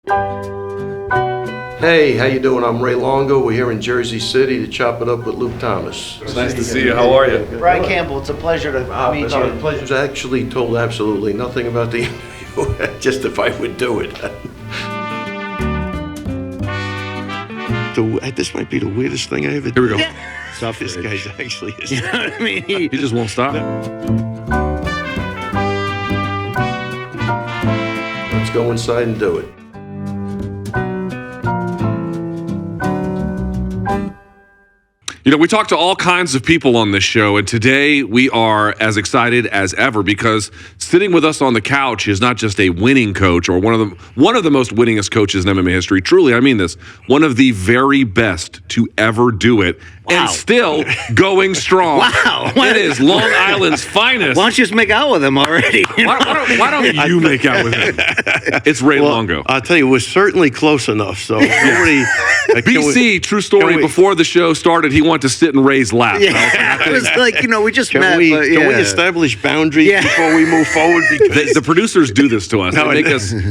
Hey, how you doing? I'm Ray Longo. We're here in Jersey City to chop it up with Luke Thomas. It's nice to see you. How are you? Brian Campbell, it's a pleasure to meet you. The pleasure's actually told absolutely nothing about the interview, just if I would do it. This might be the weirdest thing I ever did. Here we go. Yeah. This guy's actually... You know what I mean? He just won't stop. Let's go inside and do it. You know, we talk to all kinds of people on this show, and today we are as excited as ever because sitting with us on the couch is not just a winning coach or one of the most winningest coaches in MMA history. Truly, I mean this, one of the very best to ever do it. Wow. And still going strong. Wow. It is Long Island's finest. Why don't you just make out with him already? Why don't you make out with him? It's Ray Longo. I'll tell you, we're certainly close enough. So nobody... BC, true story, before the show started, he wanted to sit in Ray's lap. Yeah, it was like, you know, we just met. Can we establish boundaries before we move forward? Because the producers do this to us.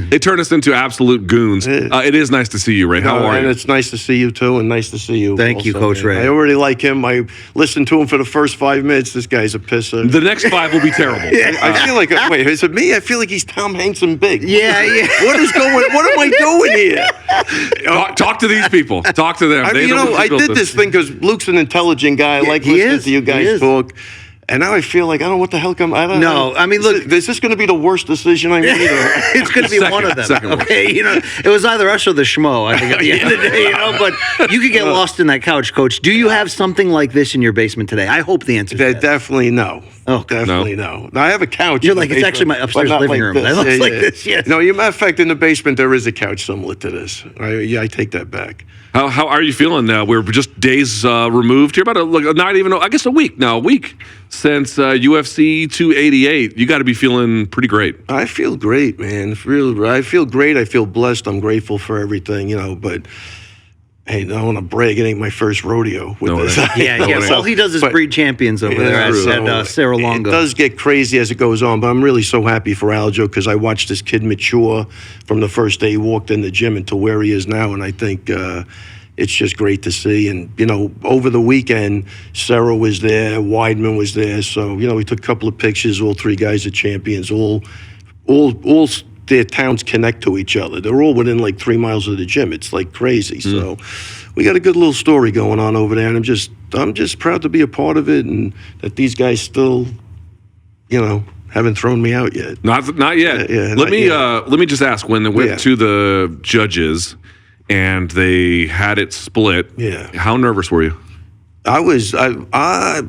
They turn us into absolute goons. It is nice to see you, Ray. How are you? And it's nice to see you, too, and nice to see you. Thank you, Coach Ray. I already like him. I listened to him for the first 5 minutes. This guy's a pisser. The next 5 will be terrible. I feel like, wait, is it me? I feel like he's Tom Hanks and Big. Yeah. What am I doing here? Talk to these people. Talk to them. I mean, I did this thing because Luke's an intelligent guy. I like listening to you guys talk. And now I feel like I don't know what the hell look, is this going to be the worst decision I made? It's going to be one of them. Okay, you know, it was either us or the schmo. I think at the end of the day, you know. But you could get lost in that couch, Coach. Do you have something like this in your basement today? I hope the answer is yes. Definitely no. Oh, definitely no. Now, I have a couch. You're like, it's actually my upstairs living room. It looks like this. Yes. No, matter of fact, in the basement there is a couch similar to this. I take that back. How are you feeling now? We're just days removed here, about a week since UFC 288. You got to be feeling pretty great. I feel great, man. I feel great. I feel blessed. I'm grateful for everything, you know. But hey, I don't want to brag. It ain't my first rodeo with this. Yeah. All he does is breed champions over there at serra-longo. It does get crazy as it goes on, but I'm really so happy for Aljo because I watched this kid mature from the first day he walked in the gym until where he is now, and I think it's just great to see. And, you know, over the weekend, Serra was there, Weidman was there, so, you know, we took a couple of pictures. All 3 guys are champions. All their towns connect to each other. They're all within like 3 miles of the gym. It's like crazy. So we got a good little story going on over there, and I'm just proud to be a part of it, and that these guys still, you know, haven't thrown me out yet. Not yet. Let me just ask, when they went to the judges and they had it split, how nervous were you? I was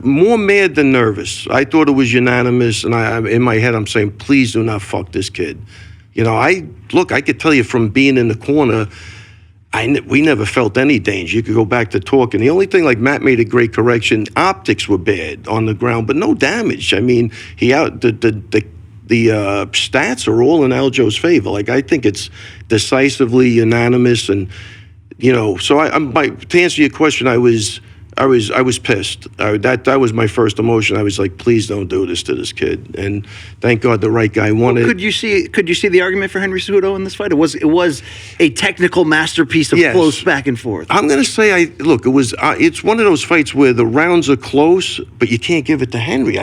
more mad than nervous. I thought it was unanimous, and in my head I'm saying, please do not fuck this kid. You know, I could tell you from being in the corner, we never felt any danger. You could go back to talking. The only thing, like Matt made a great correction, optics were bad on the ground, but no damage. I mean, the stats are all in Aljo's favor. Like, I think it's decisively unanimous, and, you know, so to answer your question, I was pissed. That was my first emotion. I was like, please don't do this to this kid. And thank God the right guy won it. Could you see the argument for Henry Cejudo in this fight? It was a technical masterpiece of close back and forth. I'm going to say, it's one of those fights where the rounds are close, but you can't give it to Henry.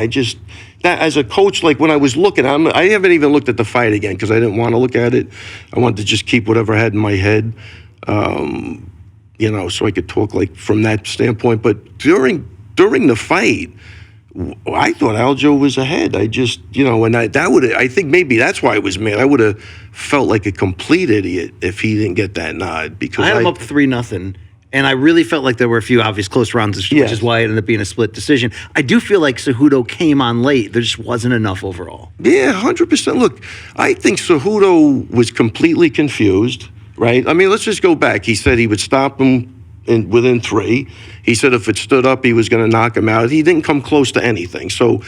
As a coach, like when I was looking, I haven't even looked at the fight again because I didn't want to look at it. I wanted to just keep whatever I had in my head. You know, so I could talk like from that standpoint. But during the fight, I thought Aljo was ahead. I just, you know, and I think maybe that's why I was mad. I would have felt like a complete idiot if he didn't get that nod, because I had him up 3-0. And I really felt like there were a few obvious close rounds, which is why it ended up being a split decision. I do feel like Cejudo came on late. There just wasn't enough overall. Yeah, 100%. Look, I think Cejudo was completely confused, right? I mean, let's just go back. He said he would stop him within 3. He said if it stood up, he was going to knock him out. He didn't come close to anything. So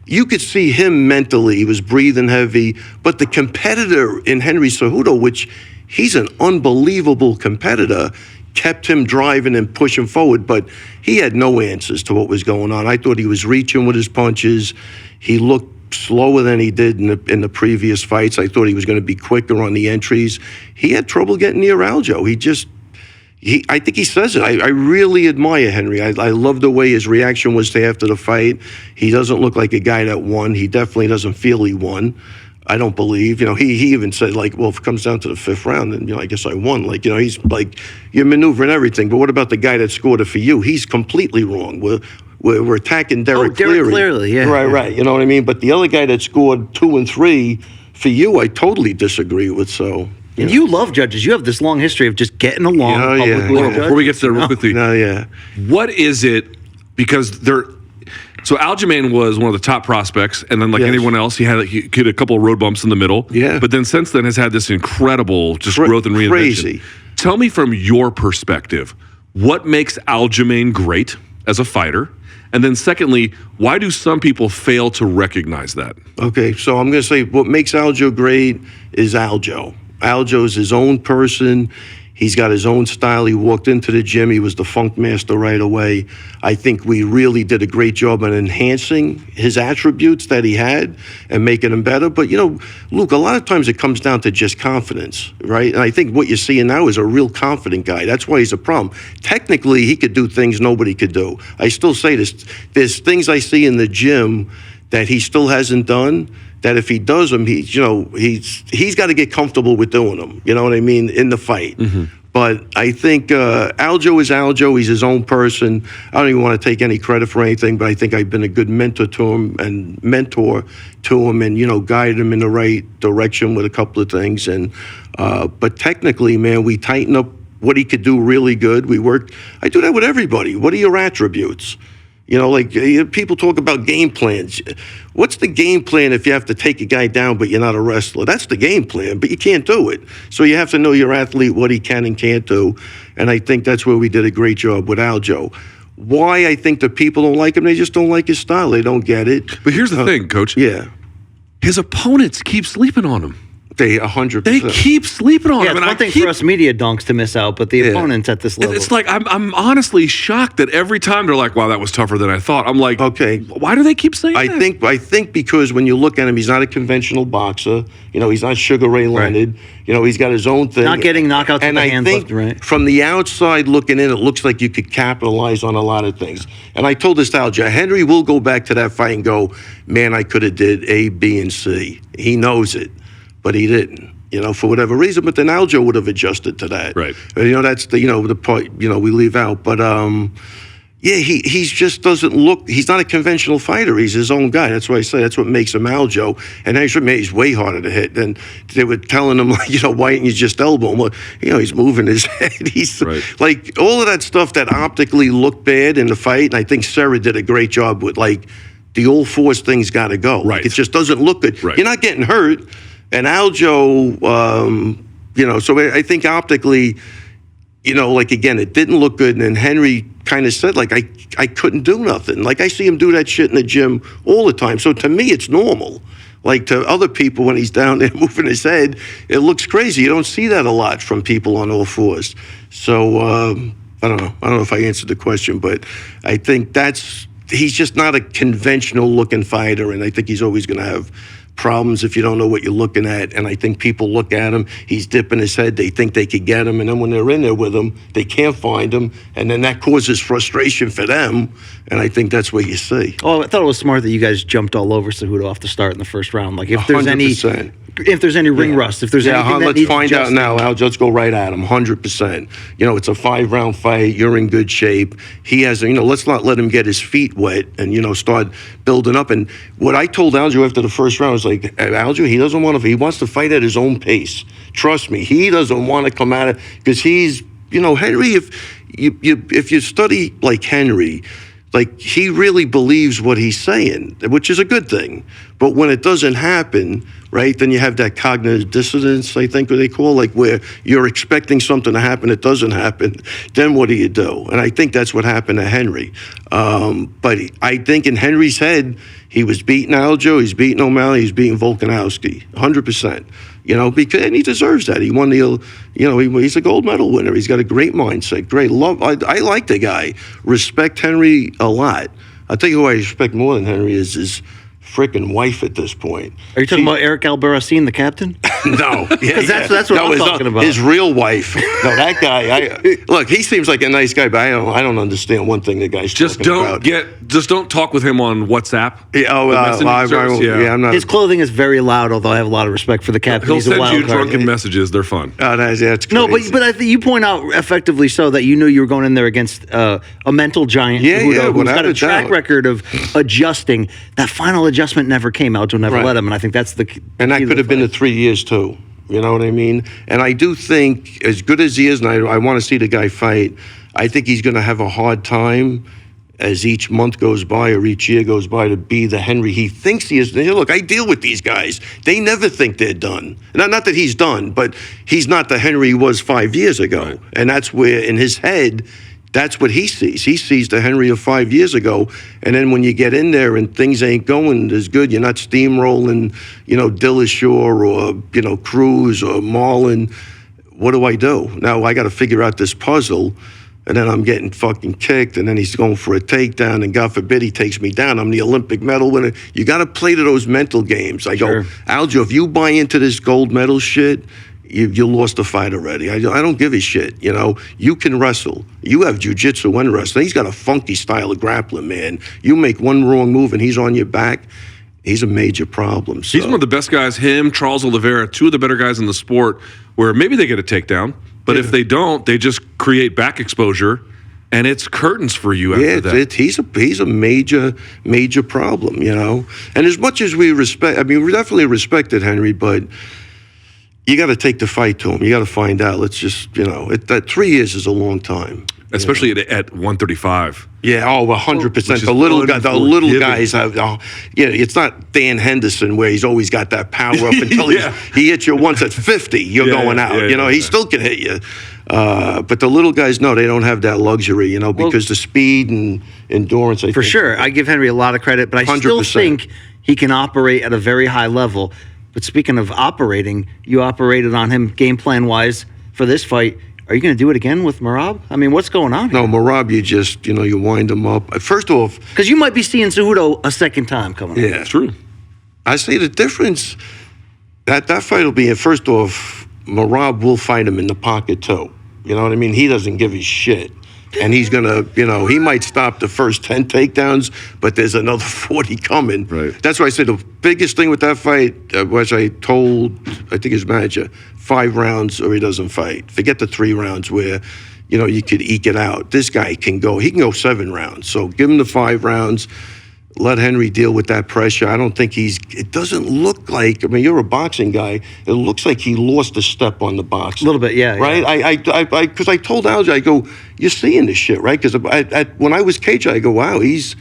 you could see him mentally. He was breathing heavy. But the competitor in Henry Cejudo, which he's an unbelievable competitor, kept him driving and pushing forward, but he had no answers to what was going on. I thought he was reaching with his punches. He looked slower than he did in the previous fights. I thought he was going to be quicker on the entries. He had trouble getting near Aljo. I think he says it. I really admire Henry. I love the way his reaction was to after the fight. He doesn't look like a guy that won. He definitely doesn't feel he won. I don't believe. He even said, like, well, if it comes down to the 5th round, then, I guess I won. Like, he's like, you're maneuvering everything. But what about the guy that scored it for you? He's completely wrong. We're attacking Derek Cleary. Clearly, yeah. Right. You know what I mean? But the other guy that scored 2 and 3 for you, I totally disagree with. So. And you love judges. You have this long history of just getting along publicly. Before we get to that real quickly, yeah. What is it? Because so Aljamain was one of the top prospects, and then anyone else, he had a couple of road bumps in the middle. Yeah. But then since then has had this incredible growth and reinvention. Crazy. Tell me from your perspective, what makes Aljamain great as a fighter? And then secondly, why do some people fail to recognize that? Okay, so I'm going to say what makes Aljo great is Aljo. Aljo's his own person. He's got his own style. He walked into the gym. He was the funk master right away. I think we really did a great job on enhancing his attributes that he had and making them better. But, Luke, a lot of times it comes down to just confidence, right? And I think what you're seeing now is a real confident guy. That's why he's a problem. Technically, he could do things nobody could do. I still say this. There's things I see in the gym that he still hasn't done, that if he does them, he's got to get comfortable with doing them. You know what I mean? In the fight. Mm-hmm. But I think Aljo is Aljo. He's his own person. I don't even want to take any credit for anything, but I think I've been a good mentor to him and guided him in the right direction with a couple of things. And but technically, man, we tighten up what he could do really good. We work. I do that with everybody. What are your attributes? People talk about game plans. What's the game plan if you have to take a guy down but you're not a wrestler? That's the game plan, but you can't do it. So you have to know your athlete, what he can and can't do. And I think that's where we did a great job with Aljo. Why I think the people don't like him, they just don't like his style. They don't get it. But here's the thing, Coach. Yeah. His opponents keep sleeping on him. They 100%. They keep sleeping on him. It's one thing for us media donks to miss out, but the opponents at this level. It's like I'm honestly shocked that every time they're like, "Wow, that was tougher than I thought." I'm like, okay, why do they keep saying that? I think because when you look at him, he's not a conventional boxer. He's not Sugar Ray Leonard. Right. He's got his own thing. Not getting knockouts and with the I hands think left, right? From the outside looking in, it looks like you could capitalize on a lot of things. And I told this to Aljo, Henry will go back to that fight and go, man, I could have did A, B, and C. He knows it, but he didn't. For whatever reason, but then Aljo would have adjusted to that. Right. That's the part, we leave out. But, he just doesn't look, he's not a conventional fighter. He's his own guy. That's why I say that's what makes him Aljo. And actually, he's way harder to hit. And they were telling him, why didn't you just elbow him? Well, he's moving his head. He's like all of that stuff that optically looked bad in the fight. And I think Serra did a great job with, the old force thing's got to go. Right. It just doesn't look good. Right. You're not getting hurt. And Aljo, so I think optically, again, it didn't look good. And then Henry kind of said, I couldn't do nothing. I see him do that shit in the gym all the time. So to me, it's normal. To other people, when he's down there moving his head, it looks crazy. You don't see that a lot from people on all fours. So I don't know. I don't know if I answered the question, but I think he's just not a conventional looking fighter. And I think he's always going to have problems if you don't know what you're looking at. And I think people look at him, he's dipping his head, they think they could get him, and then when they're in there with him, they can't find him, and then that causes frustration for them, and I think that's what you see. Oh, I thought it was smart that you guys jumped all over Cejudo off the start in the first round. If there's 100%. if there's any ring rust, if there's anything that let's needs find out adjusting. now, Al. Let's go right at him, 100%. It's a 5-round fight. You're in good shape. He has, let's not let him get his feet wet and, start building up. And what I told Aljo after the first round was Aljo, he doesn't want to, he wants to fight at his own pace. Trust me, he doesn't want to come at it because he's, Henry, if you study like Henry, he really believes what he's saying, which is a good thing. But when it doesn't happen, right, then you have that cognitive dissonance, I think what they call, where you're expecting something to happen, it doesn't happen. Then what do you do? And I think that's what happened to Henry. But I think in Henry's head, he was beating Aljo, he's beating O'Malley, he's beating Volkanovski, 100%. Because and he deserves that. He won the, he's a gold medal winner. He's got a great mindset, great love. I like the guy. Respect Henry a lot. I'll tell you who I respect more than Henry is his freaking wife at this point. Are you talking about Eric Albarracin, the captain? No, Because that's what I'm talking about. His real wife. No, that guy. Look, he seems like a nice guy, but I don't understand one thing the guy's Just talking about. Just don't talk with him on WhatsApp. I'm not. His clothing is very loud, although I have a lot of respect for the captain. He'll He's a send wild you card. drunken messages. They're fun. That's crazy. No, but I think you point out effectively so that you knew you were going in there against a mental giant who's got a track record of adjusting. That final adjustment never came. Aljo never let him, and I think that's the. And that could have been the 3 years too. You know what I mean? And I do think, as good as he is, and I want to see the guy fight, I think he's going to have a hard time as each month goes by or each year goes by to be the Henry he thinks he is. Look, I deal with these guys. They never think they're done. Not that he's done, but he's not the Henry he was 5 years ago. Right. And that's where, in his head, that's what he sees. He sees the Henry of 5 years ago. And then when you get in there and things ain't going as good, you're not steamrolling, Dillashaw or, Cruz or Marlon. What do I do? Now I got to figure out this puzzle. And then I'm getting fucking kicked, and then he's going for a takedown, and God forbid he takes me down. I'm the Olympic medal winner. You got to play to those mental games. I go, Aljo, if you buy into this gold medal shit, you lost the fight already. I don't give a shit, You can wrestle. You have jiu-jitsu and wrestling. He's got a funky style of grappling, man. You make one wrong move, and he's on your back. He's a major problem. So. He's one of the best guys, him, Charles Oliveira, two of the better guys in the sport, where maybe they get a takedown. But if they don't, they just create back exposure, and it's curtains for you after that. He's a major problem, And as much as we respect, we definitely respected Henry, but you got to take the fight to him. You got to find out. Let's just, that 3 years is a long time. Especially at 135. Yeah, 100%. The little guys have, it's not Dan Henderson where he's always got that power up until he hits you once at 50, you're going out. He still can hit you. But the little guys, no, they don't have that luxury, because the speed and endurance. For sure. I give Henry a lot of credit, but I 100%. Still think he can operate at a very high level. But speaking of operating, you operated on him game plan-wise for this fight. Are you going to do it again with Merab? What's going on here? No, Merab, you just, you wind him up. First off... Because you might be seeing Cejudo a second time coming up. Yeah, true. I see the difference. That fight will be, first off, Merab will fight him in the pocket, too. You know what I mean? He doesn't give a shit. And he's going to, he might stop the first 10 takedowns, but there's another 40 coming. Right. That's why I said the biggest thing with that fight, which I told, I think his manager, 5 rounds or he doesn't fight. Forget the 3 rounds where, you could eke it out. This guy can go 7 rounds. So give him the 5 rounds. Let Henry deal with that pressure. I don't think it doesn't look like, you're a boxing guy. It looks like he lost a step on the box. A little bit, yeah. Right? Yeah. Because I told Aljo, I go, you're seeing this shit, right? Because when I was caged, I go, wow, he's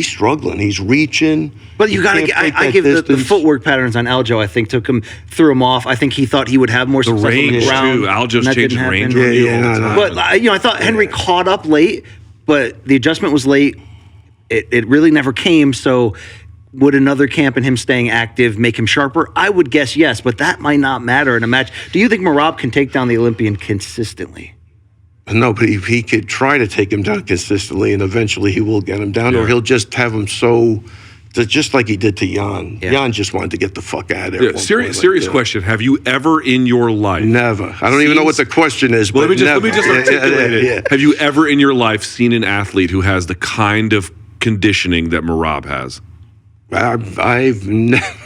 struggling. He's reaching. But you got to, I give the footwork patterns on Aljo, I think, threw him off. I think he thought he would have more success on the ground. Too. Aljo's changing range on you all the time. But, I thought Henry caught up late, but the adjustment was late. It really never came, so would another camp and him staying active make him sharper? I would guess yes, but that might not matter in a match. Do you think Merab can take down the Olympian consistently? No, but he could try to take him down consistently, and eventually he will get him down, or he'll just have him just like he did to Jan. Yeah. Jan just wanted to get the fuck out of there. Yeah, serious question. Have you ever in your life... Never. I don't even know what the question is, but let me just articulate it. Yeah. Have you ever in your life seen an athlete who has the kind of conditioning that Merab has? I've never...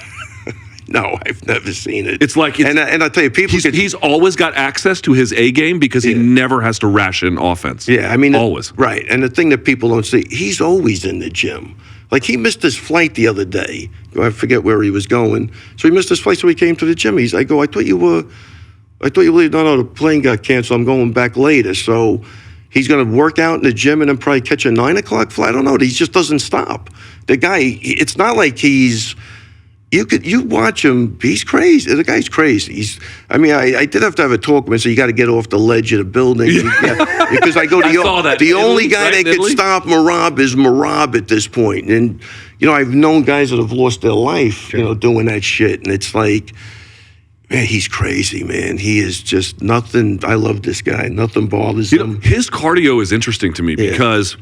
No, I've never seen it. It's like, and I'll tell you, he's always got access to his A game because he never has to ration offense. Yeah, always. Right, and the thing that people don't see, he's always in the gym. Like, he missed his flight the other day. I forget where he was going. So he missed his flight, so he came to the gym. I go, I thought you were, no, the plane got canceled. I'm going back later. So he's going to work out in the gym and then probably catch a 9 o'clock flight. I don't know. He just doesn't stop. The guy, it's not like he's... You watch him, he's crazy. The guy's crazy. I did have to have a talk with him, so you got to get off the ledge of the building. Because I go, the only guy that can stop Merab is Merab at this point. And, I've known guys that have lost their life, doing that shit. And it's like, man, he's crazy, man. He is just nothing. I love this guy. Nothing bothers him. His cardio is interesting to me because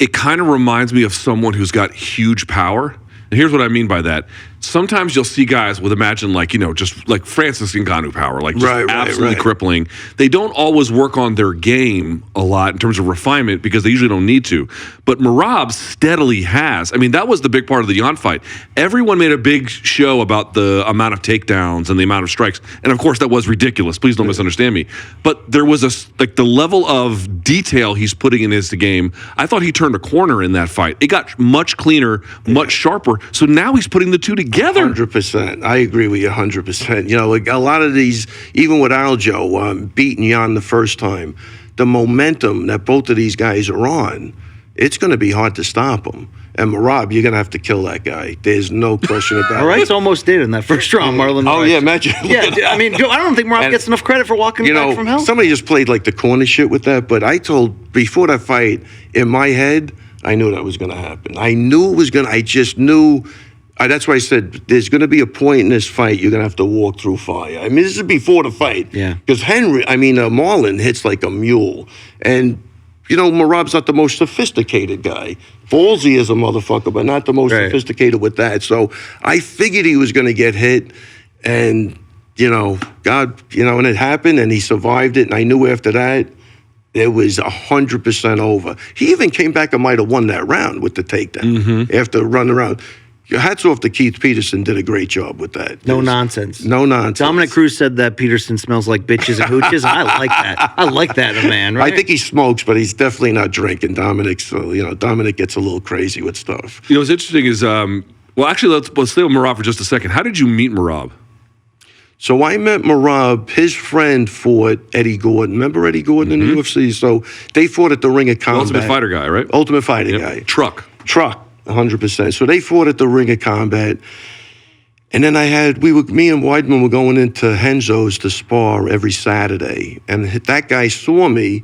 it kind of reminds me of someone who's got huge power. And here's what I mean by that. Sometimes you'll see guys with, imagine, like, just like Francis Ngannou power, like just absolutely crippling. They don't always work on their game a lot in terms of refinement because they usually don't need to. But Merab steadily has. I mean, that was the big part of the Jan fight. Everyone made a big show about the amount of takedowns and the amount of strikes. And of course, that was ridiculous. Please don't misunderstand me. But there was the level of detail he's putting in his game. I thought he turned a corner in that fight. It got much cleaner, much sharper. So now he's putting the two together. 100%. I agree with you 100%. Like a lot of these, even with Aljo beating Jan the first time, the momentum that both of these guys are on, it's going to be hard to stop them. And Merab, you're going to have to kill that guy. There's no question about it. All right, almost did in that first round, Marlon. Oh, yeah, imagine. Yeah, I mean, I don't think Merab gets enough credit for walking back from hell. Somebody just played like the corner shit with that, but I told, before that fight, in my head, I knew that was going to happen. I knew it was going to, I just knew. That's why I said there's going to be a point in this fight you're going to have to walk through fire. I mean, this is before the fight. Yeah. Because Marlon hits like a mule. And, Merab's not the most sophisticated guy. Ballsy is a motherfucker, but not the most sophisticated with that. So I figured he was going to get hit. And, God, and it happened and he survived it. And I knew after that, it was 100% over. He even came back and might have won that round with the takedown after running around. Hats off to Keith Peterson, did a great job with that. No nonsense. No nonsense. Dominic Cruz said that Peterson smells like bitches and hooches. I like that. I like that in a man, right? I think he smokes, but he's definitely not drinking, Dominic. So, Dominic gets a little crazy with stuff. What's interesting is, actually, let's stay with Merab for just a second. How did you meet Merab? So I met Merab. His friend fought Eddie Gordon. Remember Eddie Gordon in the UFC? So they fought at the Ring of Combat. Ultimate Fighter guy, right? Ultimate Fighter guy. Truck. 100%. So they fought at the Ring of Combat. And then me and Weidman were going into Henzo's to spar every Saturday. And that guy saw me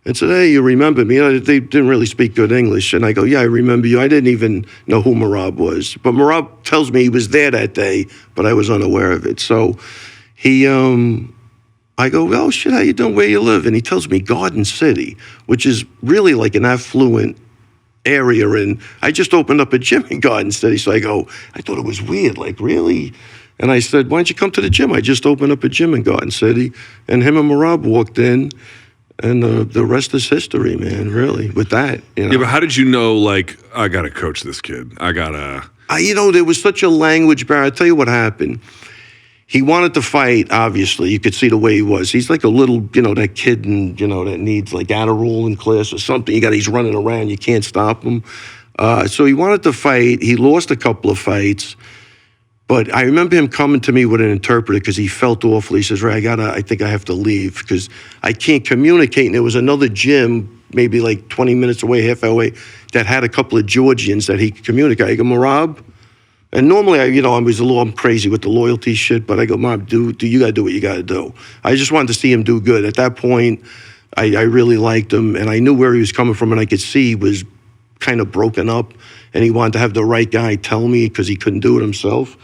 and said, hey, you remember me? They didn't really speak good English. And I go, yeah, I remember you. I didn't even know who Merab was. But Merab tells me he was there that day, but I was unaware of it. So I go, oh, shit, how you doing? Where you live? And he tells me Garden City, which is really like an affluent area, and I just opened up a gym in Garden City. So I go, I thought it was weird, like, really? And I said, why don't you come to the gym? I just opened up a gym in Garden City. And him and Merab walked in, and the rest is history, man, really, with that. Yeah, but how did you know, like, I got to coach this kid? There was such a language barrier. I'll tell you what happened. He wanted to fight, obviously. You could see the way he was. He's like a little, that kid that needs like Adderall in class or something. He's running around. You can't stop him. So he wanted to fight. He lost a couple of fights. But I remember him coming to me with an interpreter because he felt awful. He says, Ray, I think I have to leave because I can't communicate. And there was another gym, maybe like 20 minutes away, half hour away, that had a couple of Georgians that he could communicate. I go, Merab? And normally, I'm crazy with the loyalty shit, but I go, Mom, you got to do what you got to do. I just wanted to see him do good. At that point, I really liked him, and I knew where he was coming from, and I could see he was kind of broken up, and he wanted to have the right guy tell me because he couldn't do it himself.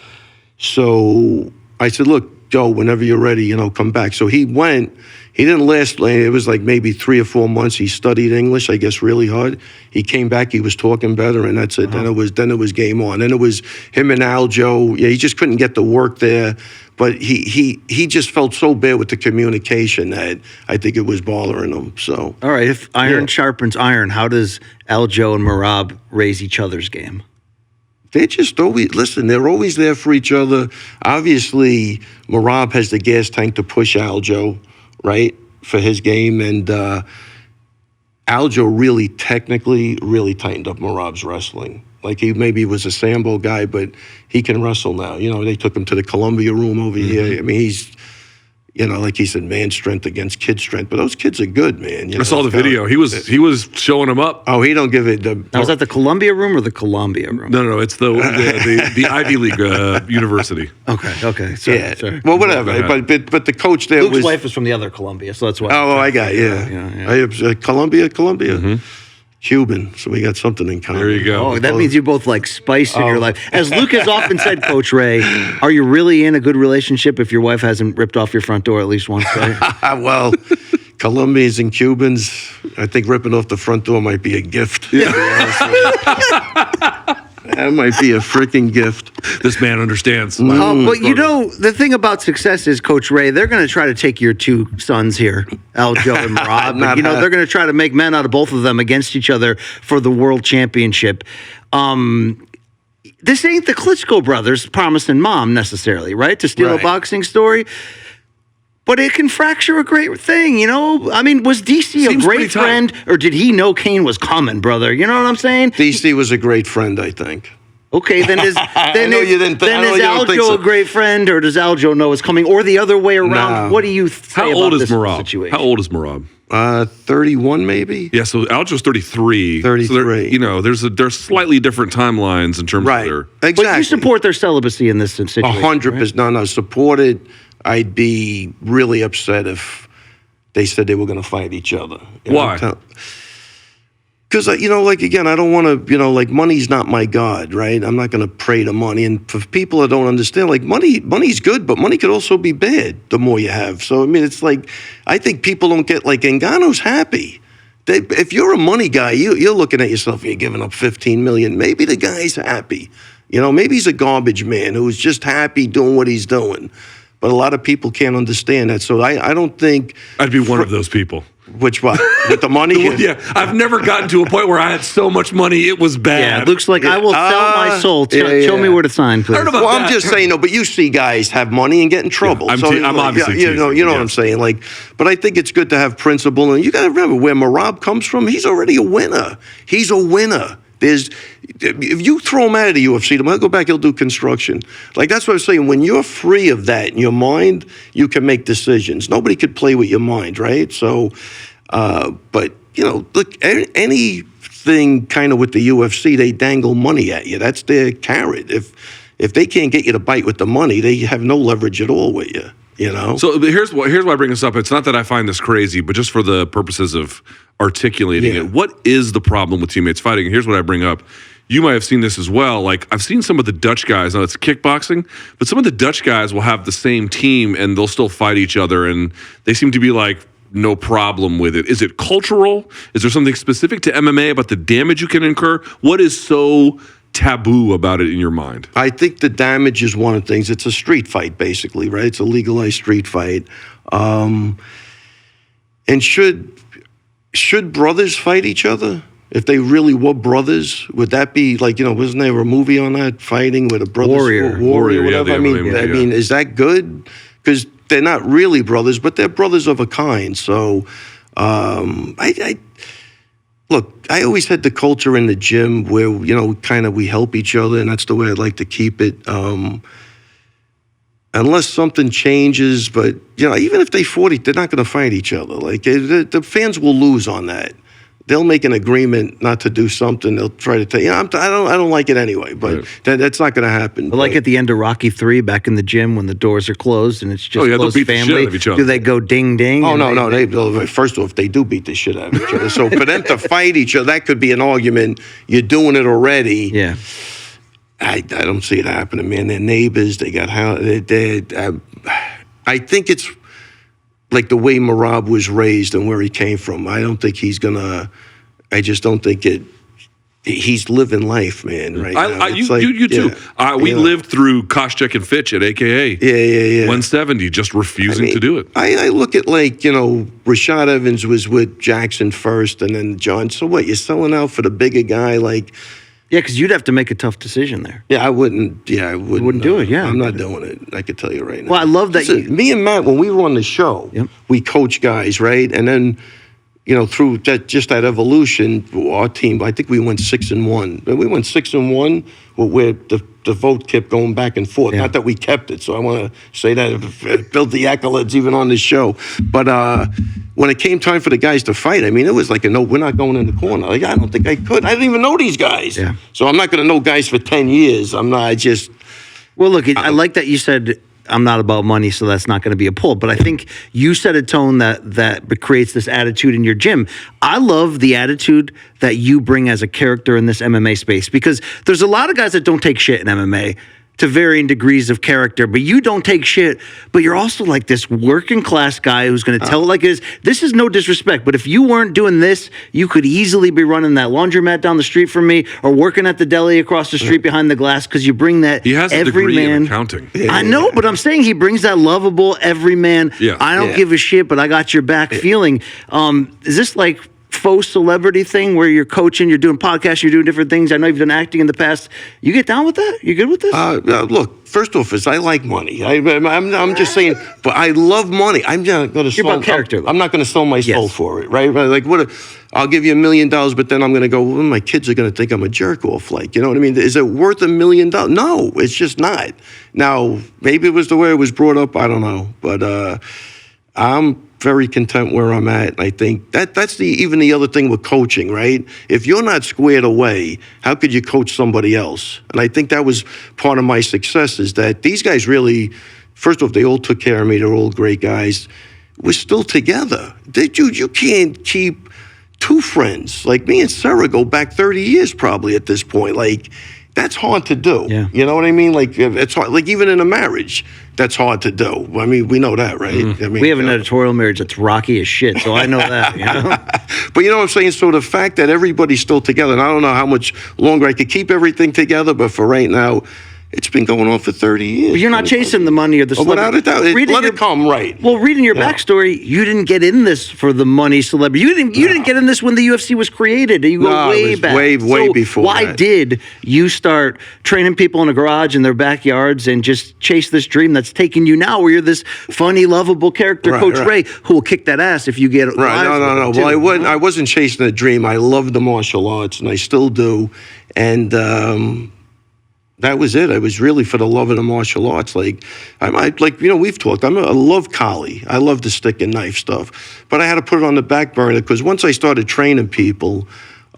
So I said, look, Joe, whenever you're ready, come back. So he went. He didn't last. It was like maybe 3 or 4 months. He studied English, I guess, really hard. He came back. He was talking better, and that's it. Then it was game on. Then it was him and Aljo. Yeah, he just couldn't get the work there. But he just felt so bad with the communication that I think it was bothering him. So all right, if iron sharpens iron, how does Aljo and Merab raise each other's game? They just always, listen, they're always there for each other. Obviously, Merab has the gas tank to push Aljo, right, for his game. And Aljo really technically really tightened up Merab's wrestling. Like he maybe was a Sambo guy, but he can wrestle now. They took him to the Columbia room over here. I mean, he's, like he said, man strength against kid strength. But those kids are good, man. I saw the video. He was showing them up. Oh, he don't give it. Now, was that the Columbia room or the Columbia room? No, it's the Ivy League university. Okay. Sorry. Well, whatever. But the coach there Luke's wife is from the other Columbia, so that's why. Oh, I got yeah. Columbia. Mm-hmm. Cuban, so we got something in common. There you go. Oh, that means you both like spice in your life. As Luke has often said, Coach Ray, are you really in a good relationship if your wife hasn't ripped off your front door at least once, right? Well, Colombians and Cubans, I think ripping off the front door might be a gift. Yeah. That might be a freaking gift. This man understands. But the thing about success is, Coach Ray, they're going to try to take your two sons here, Aljo and Merab. And, they're going to try to make men out of both of them against each other for the world championship. This ain't the Klitschko brothers promising mom necessarily, right? To steal a boxing story. But it can fracture a great thing, I mean, was DC a great friend, or did he know Kane was coming, brother? You know what I'm saying? DC was a great friend, I think. Okay, then is Aljo a great friend, or does Aljo know it's coming, or the other way around? No. What do you say about this situation? How old is Merab? 31, maybe. Yeah, so Aljo's 33. 33. So there's slightly different timelines in terms of their... Exactly. But you support their celibacy in this situation. 100%. Right? No, support it. I'd be really upset if they said they were going to fight each other. Why? Because, again, I don't want to, money's not my God, right? I'm not going to pray to money. And for people that don't understand, money's good, but money could also be bad the more you have. So, I mean, it's I think people don't get, Ngannou's happy. If you're a money guy, you're looking at yourself, you're giving up $15 million. Maybe the guy's happy. Maybe he's a garbage man who's just happy doing what he's doing. But a lot of people can't understand that. So I don't think... I'd be one of those people. Which one? With the money? Yeah. I've never gotten to a point where I had so much money, it was bad. Yeah, it looks like I will sell my soul. Show me where to sign, please. I'm just saying, but you see guys have money and get in trouble. Yeah, I'm obviously you know what I'm saying? But I think it's good to have principle. And you got to remember, where Merab comes from, he's already a winner. He's a winner. If you throw him out of the UFC, he'll go back, he'll do construction. That's what I'm saying. When you're free of that in your mind, you can make decisions. Nobody could play with your mind, right? So, but, look, anything kind of with the UFC, they dangle money at you. That's their carrot. If they can't get you to bite with the money, they have no leverage at all with you. So here's why I bring this up. It's not that I find this crazy, but just for the purposes of articulating it. What is the problem with teammates fighting? And here's what I bring up. You might have seen this as well. I've seen some of the Dutch guys. Now, it's kickboxing, but some of the Dutch guys will have the same team and they'll still fight each other, and they seem to be no problem with it. Is it cultural? Is there something specific to MMA about the damage you can incur? What is so taboo about it in your mind? I think the damage is one of the things. It's a street fight, basically, right? It's a legalized street fight. And should brothers fight each other? If they really were brothers, would that be wasn't there a movie on that, fighting with a brother? Warrior, whatever. Yeah, I mean, is that good? Because they're not really brothers, but they're brothers of a kind. So, look, I always had the culture in the gym where, we help each other, and that's the way I'd like to keep it. Unless something changes, but, even if they fought, they're not going to fight each other. The fans will lose on that. They'll make an agreement not to do something. They'll try to tell you, I don't like it anyway, but that's not going to happen. But at the end of Rocky III, back in the gym when the doors are closed and it's just close family, do they go ding ding? Oh, no. First off, they do beat the shit out of each other. So for them to fight each other, that could be an argument. You're doing it already. Yeah. I don't see it happening, man. They're neighbors. They got how I think it's the way Merab was raised and where he came from. I don't think he's gonna. I just don't think it. He's living life, man. Right now. You too. We lived through Koscheck and Fitch at AKA. Yeah. 170, just refusing to do it. I look at Rashad Evans was with Jackson first, and then John. So what? You're selling out for the bigger guy, Yeah, because you'd have to make a tough decision there. Yeah, I wouldn't. Yeah, I wouldn't. Wouldn't do it. Yeah, I'm not doing it. I could tell you right now. Well, I love that. Me and Matt, when we were on the show, we coach guys, right? And then, through that evolution, our team, I think we went 6-1. We went 6-1, where the vote kept going back and forth. Not that we kept it, so I want to say that build the accolades even on this show. But when it came time for the guys to fight, I mean, it was no, we're not going in the corner. I don't think I could. I didn't even know these guys. Yeah. So I'm not going to know guys for 10 years. I'm not. Well, look, I like that you said I'm not about money, so that's not going to be a pull. But I think you set a tone that creates this attitude in your gym. I love the attitude that you bring as a character in this MMA space, because there's a lot of guys that don't take shit in MMA. to varying degrees of character, but you don't take shit, but you're also like this working class guy who's going to tell it like it is. This is no disrespect, but if you weren't doing this, you could easily be running that laundromat down the street from me or working at the deli across the street behind the glass, because you bring that He has a degree in accounting. I know, but I'm saying he brings that lovable everyman. Yeah. I don't give a shit, but I got your back feeling. Is this like faux celebrity thing where you're coaching, you're doing podcasts, you're doing different things? I know you've done acting in the past. You get down with that? You good with this? Look, first off, I like money. I'm just saying, but I love money. I'm not going to sell. about character. I'm not going to sell my soul for it, right? Like, I'll give you $1 million, but then I'm going to go, well, my kids are going to think I'm a jerk off. Like, you know what I mean? Is it worth $1 million? No, it's just not. Now, maybe it was the way it was brought up. I don't know, but I'm very content where I'm at. I think that's even the other thing with coaching, right? If you're not squared away, how could you coach somebody else? And I think that was part of my success, is that these guys really, first off, they all took care of me. They're all great guys. We're still together. You can't keep two friends. Like me and Sarah go back 30 years probably at this point. Like, that's hard to do. Yeah. You know what I mean? Like, it's hard. Like, even in a marriage, that's hard to do. I mean, we know that, right? I mean, we have an editorial marriage that's rocky as shit, so I know that. You know? But you know what I'm saying? So the fact that everybody's still together, and I don't know how much longer I could keep everything together, but for right now, it's been going on for 30 years. But you're not chasing the money or the celebrity. Without a doubt. Let it come, right. Well, reading your backstory, you didn't get in this for the money, celebrity. You didn't get in this when the UFC was created. You go way it was back. way before Why that. did you start training people in a garage in their backyards and just chase this dream that's taking you now, where you're this funny, lovable character, Coach Ray, who will kick that ass if you get it. Right, no. Well, I wasn't chasing a dream. I loved the martial arts, and I still do. And that was it. I was really for the love of the martial arts. Like, we've talked. I love Kali. I love the stick and knife stuff. But I had to put it on the back burner, because once I started training people,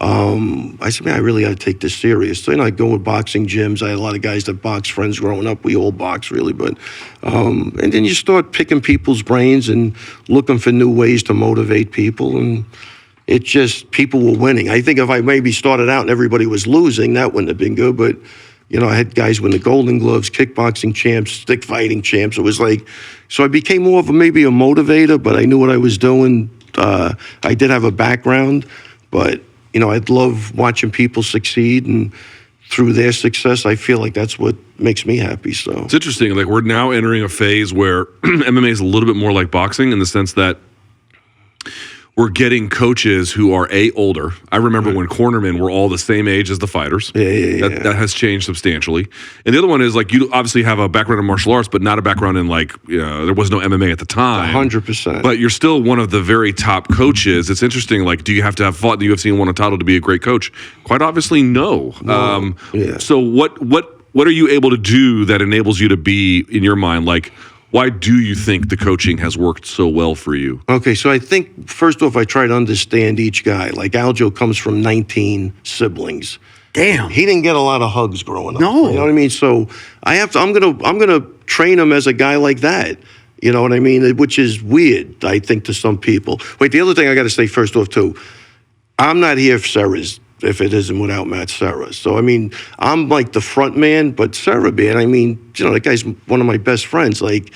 I said, man, I really got to take this serious. So, I go with boxing gyms. I had a lot of guys that box, friends growing up. We all box, really. But and then you start picking people's brains and looking for new ways to motivate people. And it just, people were winning. I think if I maybe started out and everybody was losing, that wouldn't have been good. But I had guys win the Golden Gloves, kickboxing champs, stick fighting champs. It was like, so I became more of maybe a motivator, but I knew what I was doing. I did have a background, but, I'd love watching people succeed, and through their success, I feel like that's what makes me happy. So It's interesting. Like, we're now entering a phase where MMA is a little bit more like boxing, in the sense that we're getting coaches who are older. I remember when cornermen were all the same age as the fighters. That has changed substantially. And the other one is, like, you obviously have a background in martial arts, but not a background in, like, there was no MMA at the time. 100%. But you're still one of the very top coaches. It's interesting. Like, do you have to have fought in the UFC and won a title to be a great coach? Quite obviously, no. So what are you able to do that enables you to be, in your mind, like, why do you think the coaching has worked so well for you? Okay, so I think, first off, I try to understand each guy. Like, Aljo comes from 19 siblings. Damn. He didn't get a lot of hugs growing up. No. You know what I mean? So I'm gonna train him as a guy like that. You know what I mean? Which is weird, I think, to some people. Wait, the other thing I got to say first off, too, I'm not here for Sarah's, if it isn't without Matt Serra. So, I mean, I'm like the front man, but Serra, man, I mean, that guy's one of my best friends. Like,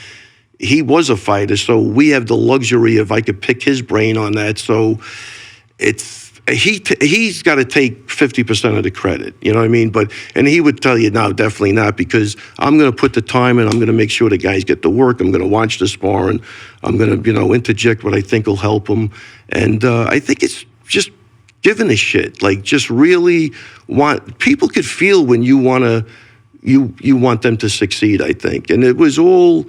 he was a fighter, so we have the luxury of, I could pick his brain on that. So he's got to take 50% of the credit, you know what I mean? And he would tell you, no, definitely not, because I'm going to put the time in. I'm going to make sure the guys get the work. I'm going to watch the sparring. I'm going to, interject what I think will help them. And I think it's just giving a shit. Like, just really people could feel when you want them to succeed, I think. And it was all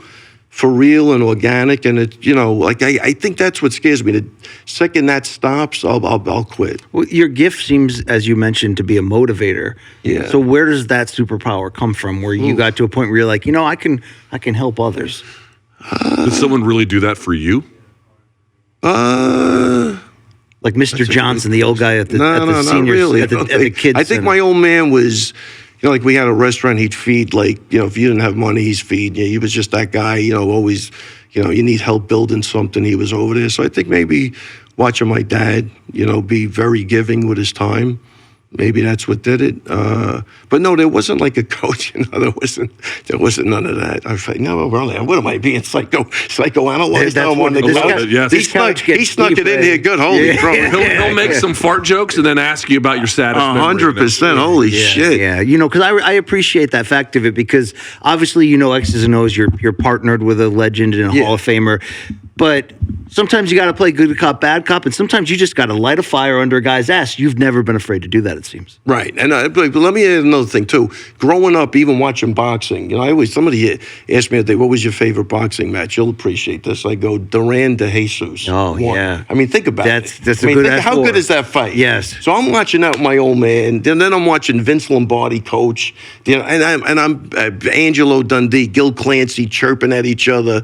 for real and organic, and it, I think that's what scares me. The second that stops, I'll quit. Well, your gift seems, as you mentioned, to be a motivator. Yeah. So where does that superpower come from, where you got to a point where you're like, I can help others? Did someone really do that for you? Like Mr. Johnson, the old guy at the No, seniors, really. at the kids. I think my old man was, like, we had a restaurant, he'd feed, like, if you didn't have money, he's feeding you. He was just that guy, always, you need help building something, he was over there. So I think maybe watching my dad, be very giving with his time, Maybe that's what did it. But no, there wasn't like a coach. There wasn't none of that. I was like, no, really, what am I being psychoanalyzed? That's I'm on what the this couch. guy- Yes. this couch He gets snuck deep, it in man. here good. Holy crap. He'll make some fart jokes and then ask you about your saddest memory. 100%. Holy shit. Yeah, because I appreciate that fact of it, because obviously, X's and O's, you're partnered with a legend and a Hall of Famer, but sometimes you got to play good cop, bad cop, and sometimes you just got to light a fire under a guy's ass. You've never been afraid to do that, it seems. Right, and but let me add another thing too. Growing up, even watching boxing, somebody asked me the day, what was your favorite boxing match? You'll appreciate this. I go Duran de Jesus. Oh, One. yeah. I mean, think about That's it. a good ass how war. good is that fight? Yes. So I'm watching that with my old man, and then I'm watching Vince Lombardi coach, and I'm Angelo Dundee, Gil Clancy chirping at each other.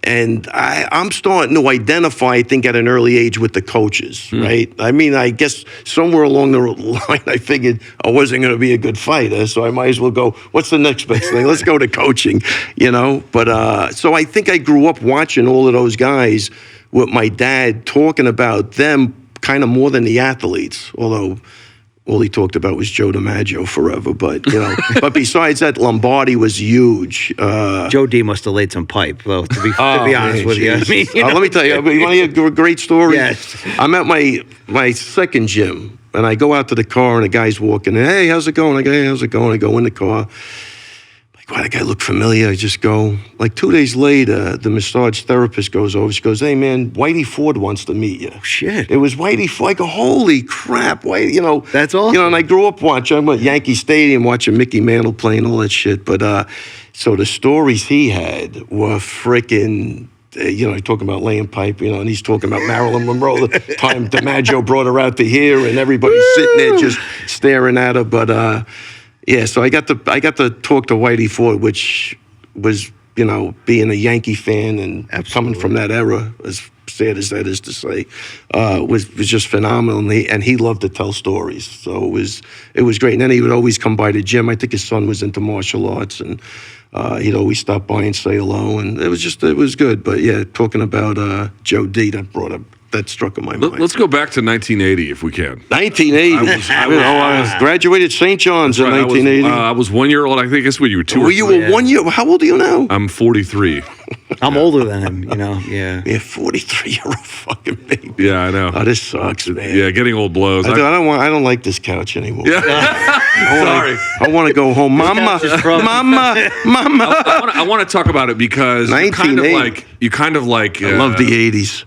And I'm starting to identify, I think, at an early age with the coaches, right? I mean, I guess somewhere along the line, I figured I wasn't going to be a good fighter, so I might as well go, what's the next best thing? Let's go to coaching, But so I think I grew up watching all of those guys with my dad talking about them kind of more than the athletes, although all he talked about was Joe DiMaggio forever. But, but besides that, Lombardi was huge. Joe D must have laid some pipe, though, to be honest with you. I mean, Let me tell you, you want to hear a great story? Yes. I'm at my second gym, and I go out to the car, and a guy's walking in. Hey, how's it going? I go, hey, how's it going? I go in the car. Why that guy look familiar? I just go. Like 2 days later, the massage therapist goes over. She goes, "Hey man, Whitey Ford wants to meet you." Shit. It was Whitey Ford. I go, "Holy crap, Whitey!" That's awesome. And I grew up watching. I'm at Yankee Stadium watching Mickey Mantle playing all that shit. But so the stories he had were freaking. Talking about laying pipe, and he's talking about Marilyn Monroe. The time DiMaggio brought her out to here, and everybody's sitting there just staring at her. But yeah, so I got to talk to Whitey Ford, which was, being a Yankee fan and coming from that era, as sad as that is to say, was just phenomenal. And he loved to tell stories, so it was great. And then he would always come by the gym. I think his son was into martial arts, and he'd always stop by and say hello. And it was good. But yeah, talking about Joe D, that struck in my mind. Let's go back to 1980 if we can. 1980. I graduated St. John's in 1980. I was 1 year old. I think that's when you were two. Were you a 1 year? How old are you now? I'm 43. I'm older than him, yeah. Yeah, 43. You're a fucking baby. Yeah, I know. Oh, this sucks, man. Yeah, getting old blows. I don't like this couch anymore. Yeah. Sorry. I want to go home, Mama. Mama. I want to talk about it because you kind of like. I love the 80s.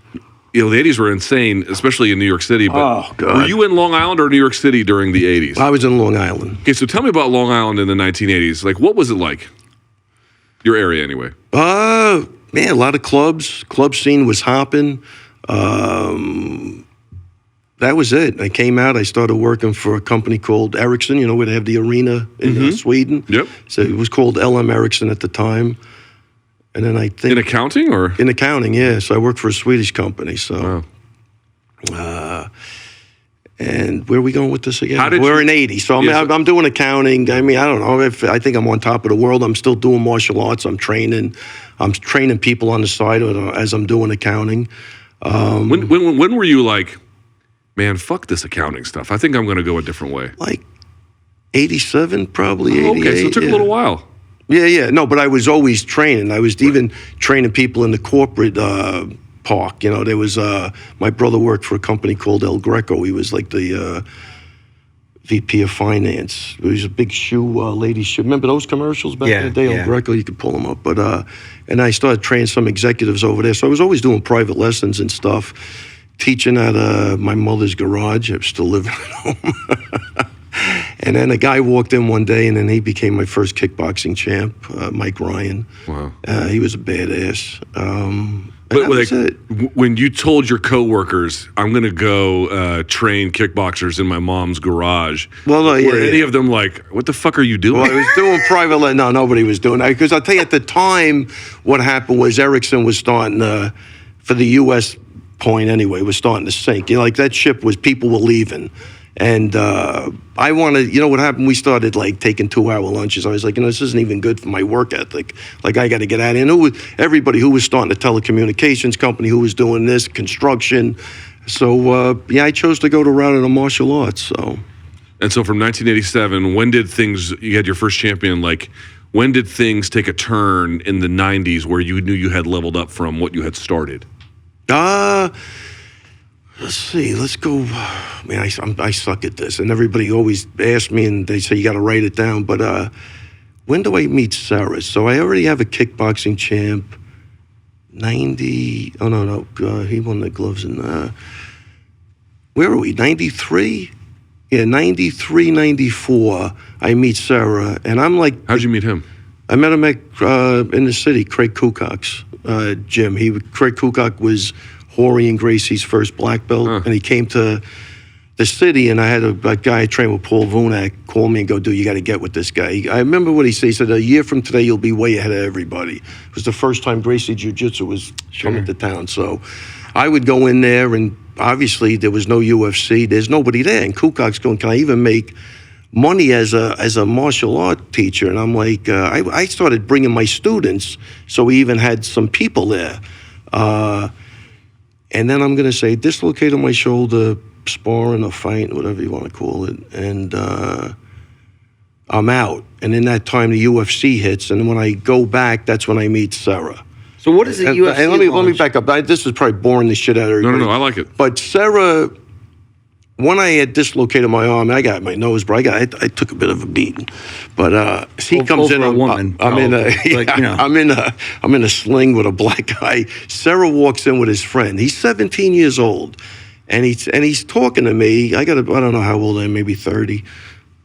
The 80s were insane, especially in New York City. But Oh, God. were you in Long Island or New York City during the 80s? I was in Long Island. Okay, so tell me about Long Island in the 1980s. Like, what was it like? Your area, anyway. Man, a lot of clubs. Club scene was hopping. That was it. I came out. I started working for a company called Ericsson, where they have the arena in Sweden. Yep. So it was called LM Ericsson at the time. And then I think... In accounting, or? In accounting, yeah. So I worked for a Swedish company. So, and where are we going with this again? We're in 80. So I'm doing accounting. I mean, I don't know. I think I'm on top of the world. I'm still doing martial arts. I'm training people on the side as I'm doing accounting. When were you like, man, fuck this accounting stuff. I think I'm going to go a different way. Like 87, probably 88. Okay, so it took a little while. Yeah. No, but I was always training. I was even training people in the corporate park. There was my brother worked for a company called El Greco. He was like the VP of finance. He was a big ladies shoe. Remember those commercials back in the day? El Greco, you could pull them up. But and I started training some executives over there. So I was always doing private lessons and stuff, teaching at my mother's garage. I was still living at home. And then a guy walked in one day, and then he became my first kickboxing champ, Mike Ryan. Wow. He was a badass. But was it. When you told your coworkers, I'm going to go train kickboxers in my mom's garage, were any of them like, what the fuck are you doing? Well, I was doing private. No, nobody was doing that. Because I'll tell you, at the time, what happened was Ericsson was starting for the U.S. point anyway, was starting to sink. Like that ship was, people were leaving. And I wanted, what happened? We started like taking 2-hour lunches. I was like, this isn't even good for my work ethic. Like, I got to get out of here. And everybody who was starting a telecommunications company, who was doing this, construction. So, I chose to go the route of the martial arts. So, And so from 1987, when did things, you had your first champion, like, when did things take a turn in the 90s where you knew you had leveled up from what you had started? Let's see. Let's go. Man, I suck at this, and everybody always asks me, and they say you got to write it down. But when do I meet Sarah? So I already have a kickboxing champ. 90. Oh no, he won the gloves in. Where are we? 93. Yeah, 93, 94. I meet Sarah, and I'm like. How'd you meet him? I met him at, in the city, Craig Kukak's gym. Craig Kukak was Horry and Gracie's first black belt, and he came to the city, and I had a guy I trained with, Paul Vunak, call me and go, dude, you got to get with this guy. I remember what he said. He said, a year from today, you'll be way ahead of everybody. It was the first time Gracie Jiu-Jitsu was coming to town. So I would go in there, and obviously there was no UFC. There's nobody there. And Kukak's going, can I even make money as a martial art teacher? And I'm like, I started bringing my students, so we even had some people there. And then I'm going to say, dislocated my shoulder, sparring or fight, whatever you want to call it, and I'm out. And in that time, the UFC hits, and when I go back, that's when I meet Sarah. So what is the UFC? And let me back up. This is probably boring the shit out of everybody. No, I like it. But Sarah, when I had dislocated my arm, I got my nose, bro. I took a bit of a beating. But he comes in. A woman. I'm in a sling with a black guy. Sarah walks in with his friend. He's 17 years old, and he's talking to me. I don't know how old I am, maybe 30,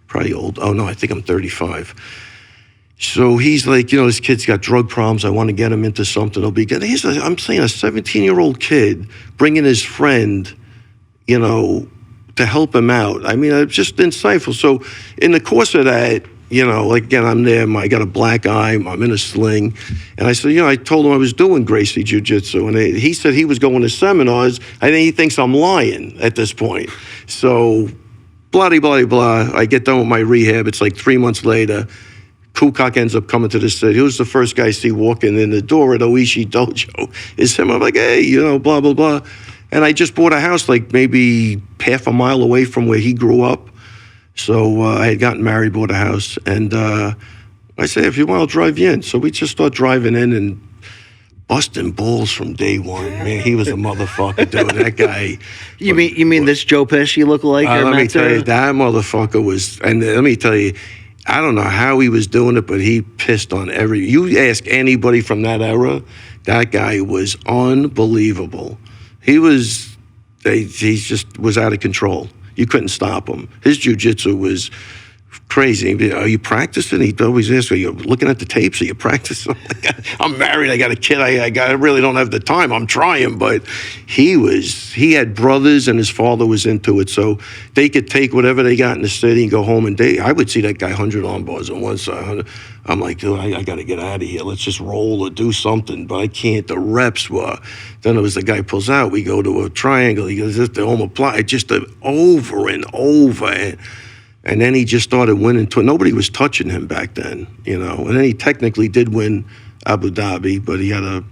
probably old. Oh no, I think I'm 35. So he's like, this kid's got drug problems. I want to get him into something. He'll be good. I'm saying a 17-year-old kid bringing his friend, to help him out. I mean, it's just insightful. So in the course of that, again, I'm there, I got a black eye, I'm in a sling. And I said, I told him I was doing Gracie Jiu-Jitsu. And he said he was going to seminars. I think he thinks I'm lying at this point. So blah, blah, blah. I get done with my rehab. It's like 3 months later. Kukak ends up coming to the city. He was the first guy I see walking in the door at Oishi Dojo. It's him. I'm like, hey, blah, blah, blah. And I just bought a house like maybe half a mile away from where he grew up. So I had gotten married, bought a house. And I said, if you want, I'll drive you in. So we just start driving in and busting balls from day one. Man, he was a motherfucker, dude. That guy. You mean this Joe Pesci lookalike? Let me tell you, that motherfucker was, and let me tell you, I don't know how he was doing it, but he pissed on you ask anybody from that era, that guy was unbelievable. He just was out of control. You couldn't stop him. His jiu-jitsu was crazy. Are you practicing? He'd always ask, are you looking at the tapes? Are you practicing? I'm married. I got a kid. I really don't have the time. I'm trying. But he had brothers, and his father was into it. So they could take whatever they got in the city and go home. And I would see that guy 100 arm bars on one side. I'm like, dude, I got to get out of here. Let's just roll or do something. But I can't. The reps were. Then it was the guy pulls out. We go to a triangle. He goes, this the home apply. Just over and over. And then he just started winning. Nobody was touching him back then, And then he technically did win Abu Dhabi, but he had to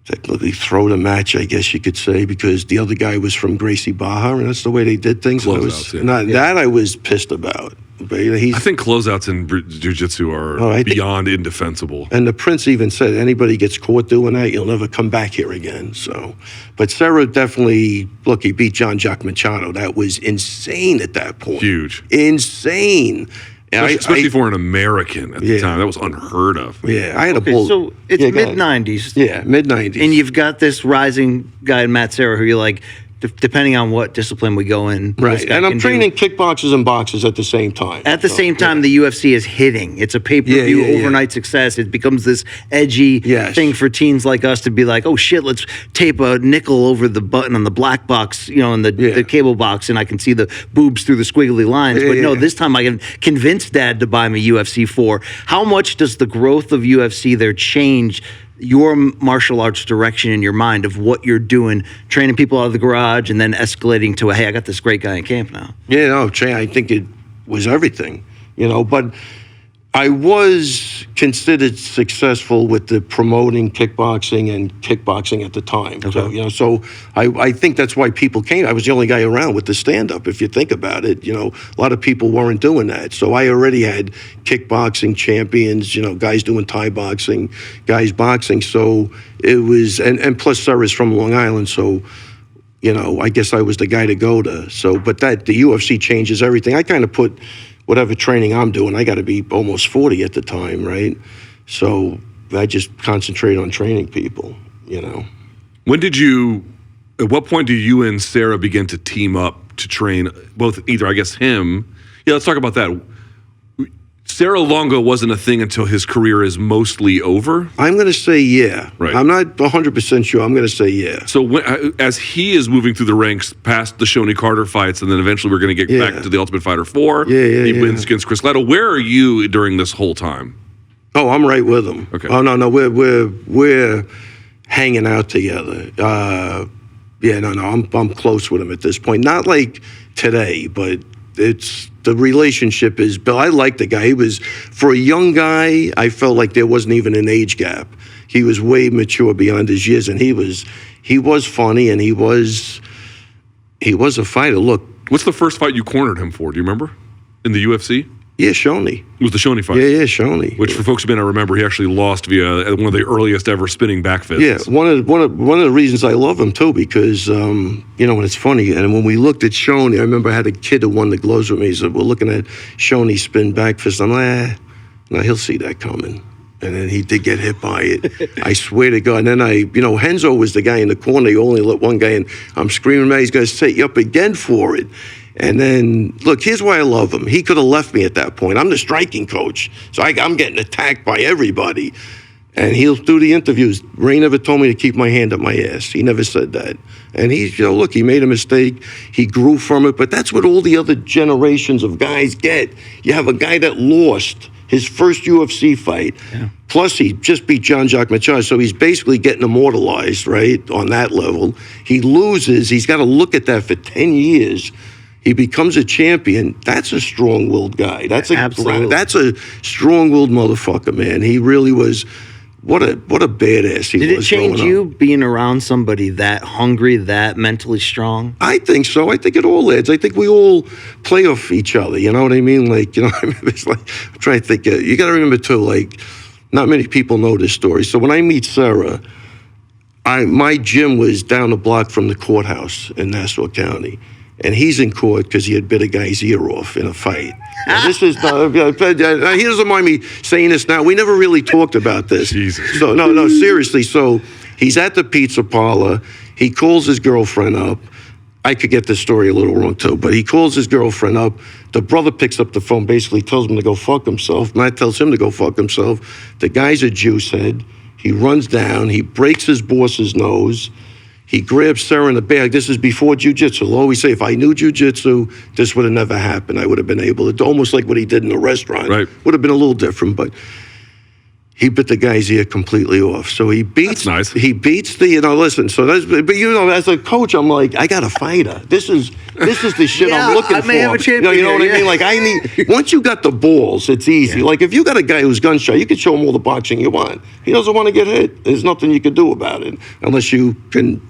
technically throw the match, I guess you could say, because the other guy was from Gracie Barra, and that's the way they did things. That I was pissed about. But I think closeouts in jiu-jitsu are beyond indefensible. And the Prince even said, anybody gets caught doing that, you'll never come back here again. So, but Serra definitely, look, he beat Jean-Jacques Machado. That was insane at that point. Huge. Insane. Especially for an American at the time. That was unheard of. Yeah, I had a bull. So it's mid-90s. Yeah, mid-90s. And you've got this rising guy, Matt Serra, who you're like, depending on what discipline we go in. Right, and I'm training kickboxers and boxers at the same time. At the same time, the UFC is hitting. It's a pay-per-view overnight success. It becomes this edgy thing for teens like us to be like, oh shit, let's tape a nickel over the button on the black box, in the cable box, and I can see the boobs through the squiggly lines. But this time I can convince Dad to buy me UFC 4. How much does the growth of UFC there change your martial arts direction in your mind of what you're doing, training people out of the garage and then escalating to hey, I got this great guy in camp now? Yeah, no, I think it was everything, but I was considered successful with the promoting kickboxing at the time. Okay. So I think that's why people came. I was the only guy around with the stand-up. If you think about it, a lot of people weren't doing that. So I already had kickboxing champions, guys doing Thai boxing, guys boxing. So it was, and plus Sarah's from Long Island, so I guess I was the guy to go to. So, but the UFC changes everything. I kind of put whatever training I'm doing, I got to be almost 40 at the time, right? So I just concentrate on training people, When did at what point do you and Sarah begin to team up to train both, either, I guess, him? Yeah, let's talk about that. Serra-longo wasn't a thing until his career is mostly over? I'm going to say yeah. Right. I'm not 100% sure. I'm going to say yeah. So as he is moving through the ranks past the Shoney Carter fights, and then eventually we're going to get back to the Ultimate Fighter 4. He wins against Chris Leto. Where are you during this whole time? Oh, I'm right with him. Okay. Oh, no, we're hanging out together. I'm close with him at this point. Not like today, but the relationship is built. I like the guy. He was, for a young guy, I felt like there wasn't even an age gap. He was way mature beyond his years, and he was funny, and he was a fighter. Look, what's the first fight you cornered him for? Do you remember? In the UFC? Yeah, Shoney. It was the Shoney fight. Yeah, Shoney. Which, for folks who may not remember, he actually lost via one of the earliest ever spinning back fists. Yeah, one of the reasons I love him too, because and it's funny. And when we looked at Shoney, I remember I had a kid who won the gloves with me. He said, "We're looking at Shoney spin back fist." I'm like, no, he'll see that coming. And then he did get hit by it. I swear to God. And then Henzo was the guy in the corner. He only let one guy in. I'm screaming, man, he's going to set you up again for it. And then, look, here's why I love him. He could have left me at that point. I'm the striking coach, so I'm getting attacked by everybody. And he'll do the interviews. Ray never told me to keep my hand up my ass. He never said that. And he's, look, he made a mistake. He grew from it. But that's what all the other generations of guys get. You have a guy that lost his first UFC fight. Yeah. Plus, he just beat Jean-Jacques Machado, so he's basically getting immortalized, right, on that level. He loses. He's got to look at that for 10 years. He becomes a champion. That's a strong-willed guy. That's a strong-willed motherfucker, man. He really was. What a badass he was. Did it change you being around somebody that hungry, that mentally strong? I think so. I think it all adds. I think we all play off each other. You know what I mean? Like, I remember it's like, I'm trying to think. You got to remember too. Like, not many people know this story. So when I meet Sarah, my gym was down the block from the courthouse in Nassau County. And he's in court because he had bit a guy's ear off in a fight. Now, this is he doesn't mind me saying this now. We never really talked about this. Jesus. So no, seriously. So he's at the pizza parlor. He calls his girlfriend up. I could get this story a little wrong too, but he calls his girlfriend up. The brother picks up the phone, basically tells him to go fuck himself. Matt tells him to go fuck himself. The guy's a juice head. He runs down. He breaks his boss's nose. He grabs Sarah in the bag. This is before jiu-jitsu. I'll always say, if I knew jiu-jitsu, this would have never happened. I would have been able to, almost like what he did in the restaurant. Right. Would have been a little different, but he bit the guy's ear completely off. So he beats. That's nice. He beats the. Listen. So that's. But as a coach, I'm like, I got a fighter. This is the shit I'm looking for. I may have a champion. You know what I mean? Like I need. Once you got the balls, it's easy. Like if you got a guy who's gun shy, you can show him all the boxing you want. He doesn't want to get hit. There's nothing you can do about it unless you can,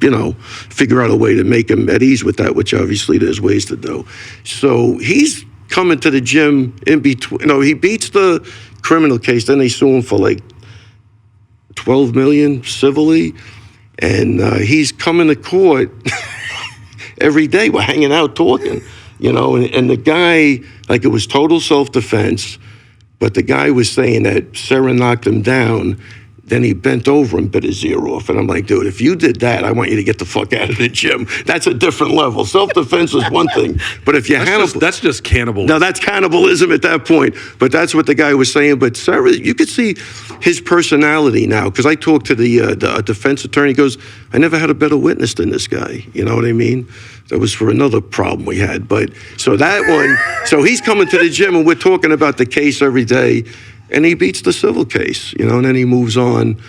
figure out a way to make him at ease with that. Which obviously there's ways to do. So he's coming to the gym in between. He beats the criminal case, then they sue him for like $12 million civilly, and he's coming to court every day. We're hanging out talking, and the guy, like it was total self-defense, but the guy was saying that Sarah knocked him down. Then he bent over and bit his ear off. And I'm like, dude, if you did that, I want you to get the fuck out of the gym. That's a different level. Self-defense is one thing. But if you that's just cannibalism. No, that's cannibalism at that point. But that's what the guy was saying. But Sarah, you could see his personality now. Because I talked to the defense attorney. He goes, I never had a better witness than this guy. You know what I mean? That was for another problem we had. But so that one, so he's coming to the gym and we're talking about the case every day. And he beats the civil case, and then he moves on.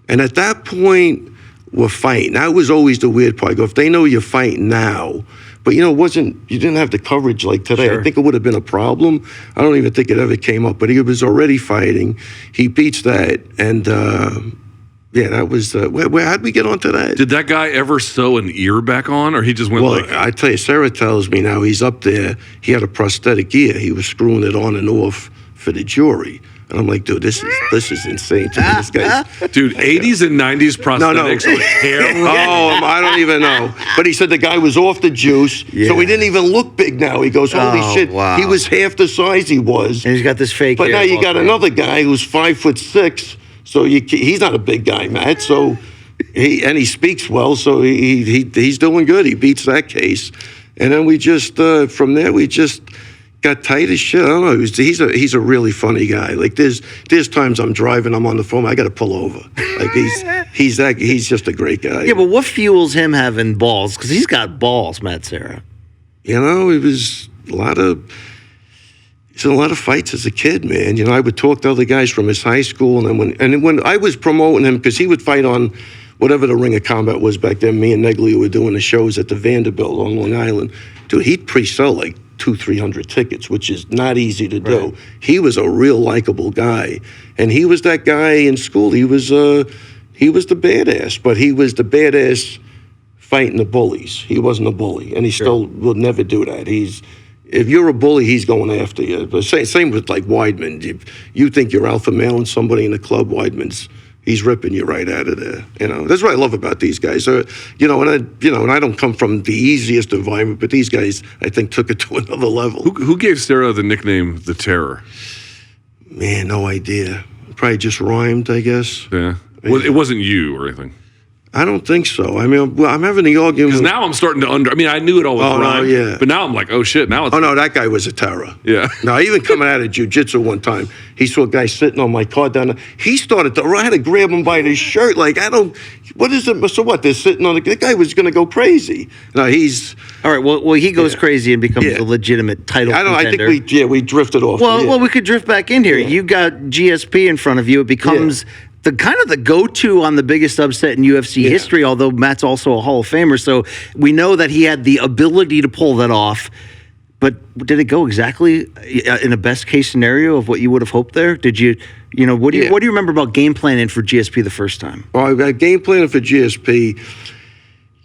And at that point, were fighting. That was always the weird part. I go, if they know you're fighting now, but you didn't have the coverage like today. Sure. I think it would have been a problem. I don't even think it ever came up, but he was already fighting. He beats that, and that was, how'd we get onto that? Did that guy ever sew an ear back on, or he just went Well, I tell you, Sarah tells me now he's up there. He had a prosthetic ear. He was screwing it on and off for the jury. And I'm like, dude, this is insane to me. This guy's... Dude, 80s and 90s prosthetics were terrible. I don't even know. But he said the guy was off the juice, so he didn't even look big now. He goes, holy shit, wow. he was half the size he was. And he's got this fake But hair. now you got another guy who's 5'6", so he's not a big guy, Matt. So he speaks well, so he's doing good. He beats that case. And then we just, from there, we just... got tight as shit. I don't know. He's a really funny guy. Like there's times I'm driving, I'm on the phone, I got to pull over. Like he's just a great guy. Yeah, but what fuels him having balls? Because he's got balls, Matt Serra. You know, he's in a lot of fights as a kid, man. You know, I would talk to other guys from his high school, and then when I was promoting him, because he would fight on whatever the Ring of Combat was back then. Me and Negley were doing the shows at the Vanderbilt on Long Island. Dude, he'd pre-sell like 200-300 tickets, which is not easy to do. Right. He was a real likable guy, and he was that guy in school. He was the badass, but he was the badass fighting the bullies. He wasn't a bully, and he still will never do that. If you're a bully, he's going after you. But same with like Weidman. If you think you're alpha mailing somebody in the club, he's ripping you right out of there. You know, that's what I love about these guys. And I don't come from the easiest environment, but these guys, I think, took it to another level. Who gave Sarah the nickname The Terror? Man, no idea. Probably just rhymed, I guess. Yeah. Well, it wasn't you or anything. I don't think so. I mean, I'm having the argument. Because now I'm starting to I knew it all was rhyme. Yeah. But now I'm like, oh shit, now it's... Oh no, that guy was a terror. Yeah. No, even coming out of jiu-jitsu one time, he saw a guy sitting on my car down there. He started to, I had to grab him by his shirt. Like, what is it? So what? They're sitting on the guy was going to go crazy. No, he's... All right, well, he goes crazy and becomes a legitimate title contender. I think we drifted off. Well, we could drift back in here. Yeah. You got GSP in front of you. It becomes... the kind of the go-to on the biggest upset in UFC history, although Matt's also a Hall of Famer. So we know that he had the ability to pull that off. But did it go exactly in a best-case scenario of what you would have hoped there? Did you, what do you remember about game planning for GSP the first time? Well, I game planning for GSP.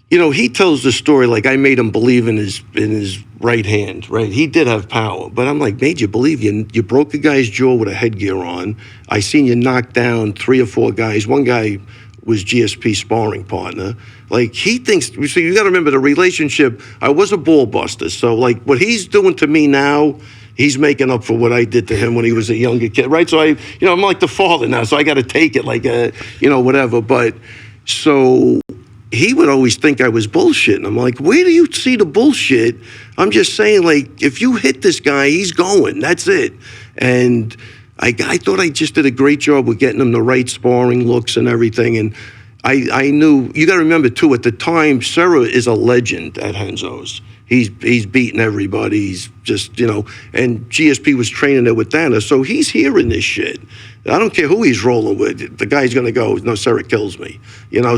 He tells the story like I made him believe in his right hand, right? He did have power, but I'm like, made you believe you broke a guy's jaw with a headgear on. I seen you knock down 3 or 4 guys. One guy was GSP's sparring partner. Like he thinks, so you got to remember the relationship. I was a ball buster, so like what he's doing to me now, he's making up for what I did to him when he was a younger kid, right? So I'm like the father now, so I got to take it like whatever. But so. He would always think I was bullshitting. I'm like, where do you see the bullshit? I'm just saying, like, if you hit this guy, he's going. That's it. And I thought I just did a great job with getting him the right sparring looks and everything. And I knew, you got to remember, too, at the time, Serra is a legend at Renzo's. He's beating everybody. He's just, and GSP was training there with Dana. So he's hearing this shit. I don't care who he's rolling with. The guy's going to go, no, Serra kills me.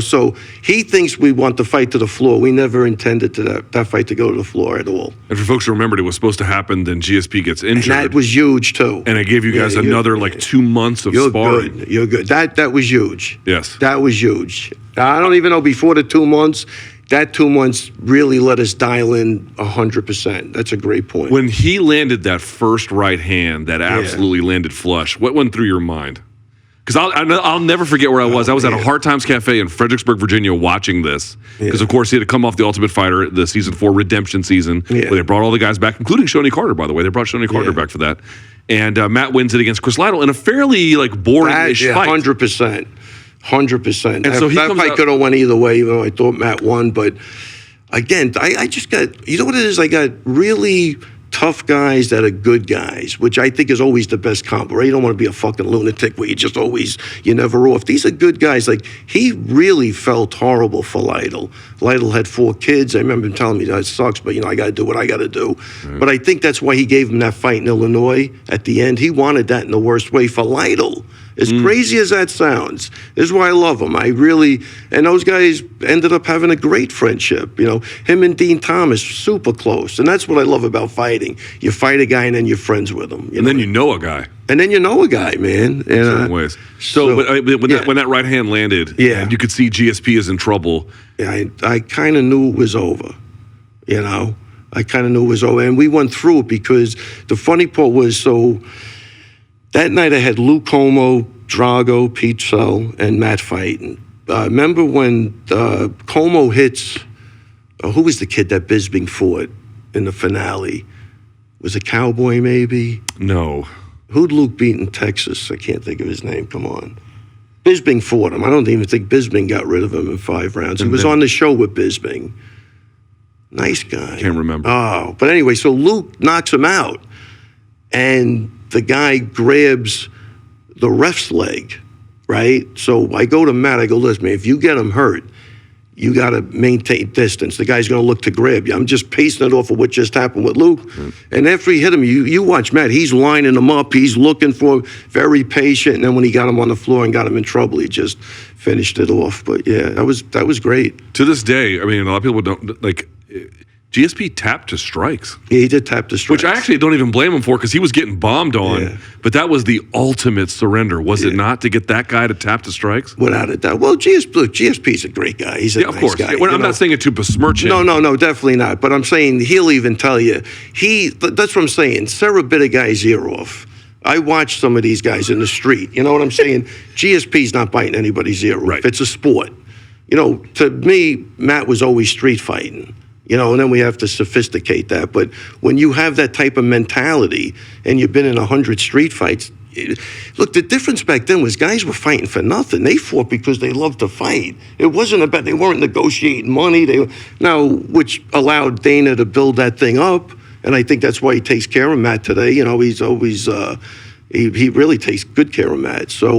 So he thinks we want the fight to the floor. We never intended that fight to go to the floor at all. And for folks who remembered, it was supposed to happen, then GSP gets injured. And that was huge, too. And it gave you guys another, 2 months of sparring. Good. You're good. That was huge. Yes. That was huge. I don't even know, before the 2 months, that 2 months really let us dial in 100%. That's a great point. When he landed that first right hand that absolutely landed flush, what went through your mind? Because I'll never forget where I was. I was at a Hard Times Cafe in Fredericksburg, Virginia, watching this. Because, of course, he had to come off The Ultimate Fighter, the Season 4 redemption season, where they brought all the guys back, including Shoney Carter, by the way. They brought Shoney Carter back for that. And Matt wins it against Chris Lytle in a fairly, boring-ish fight. 100%. 100%. And so that fight could have went either way, even though I thought Matt won. But again, I just got, you know what it is? I got really tough guys that are good guys, which I think is always the best combo, right? You don't want to be a fucking lunatic where you're never off. These are good guys. Like, he really felt horrible for Lytle. Lytle had 4 kids. I remember him telling me that sucks, but I got to do what I got to do. Right. But I think that's why he gave him that fight in Illinois at the end. He wanted that in the worst way for Lytle. As crazy as that sounds, this is why I love them. And those guys ended up having a great friendship. You know, him and Dean Thomas, super close. And that's what I love about fighting. You fight a guy and then you're friends with him. And then you know a guy. And then you know a guy, man. In certain ways. So but when that right hand landed, and you could see GSP is in trouble. Yeah, I kind of knew it was over. You know, I kind of knew it was over. And we went through it because the funny part was, so that night I had Lou Como, Drago, Pete Sell, and Matt fighting. Remember when Como hits, who was the kid that Bisping fought in the finale? Was it Cowboy maybe? No. Who'd Luke beat in Texas? I can't think of his name. Come on. Bisping fought him. I don't even think Bisping got rid of him in 5 rounds. He was on the show with Bisping. Nice guy. Can't remember. Oh, but anyway, so Luke knocks him out, and the guy grabs the ref's leg, right? So I go to Matt, I go, listen, man, if you get him hurt, you got to maintain distance. The guy's going to look to grab you. I'm just pacing it off of what just happened with Luke. And after he hit him, you watch Matt, he's lining him up. He's looking for, very patient. And then when he got him on the floor and got him in trouble, he just finished it off. But yeah, that was great. To this day, I mean, a lot of people don't, like, GSP tapped to strikes. Yeah, he did tap to strikes. Which I actually don't even blame him for because he was getting bombed on. Yeah. But that was the ultimate surrender, was it not, to get that guy to tap to strikes? Without a doubt. Well, GSP's a great guy. He's a of nice course. guy. Well, I'm not saying it to besmirch him. No, definitely not. But I'm saying he'll even tell you. That's what I'm saying. Sarah bit a guy's ear off. I watch some of these guys in the street. You know what I'm saying? GSP's not biting anybody's ear off. Right. It's a sport. You know, to me, Matt was always street fighting. You know, and then we have to sophisticate that. But when you have that type of mentality and you've been in 100 street fights, look, the difference back then was guys were fighting for nothing. They fought because they loved to fight. It wasn't about, they weren't negotiating money. Which allowed Dana to build that thing up. And I think that's why he takes care of Matt today. You know, he's always, he really takes good care of Matt. So,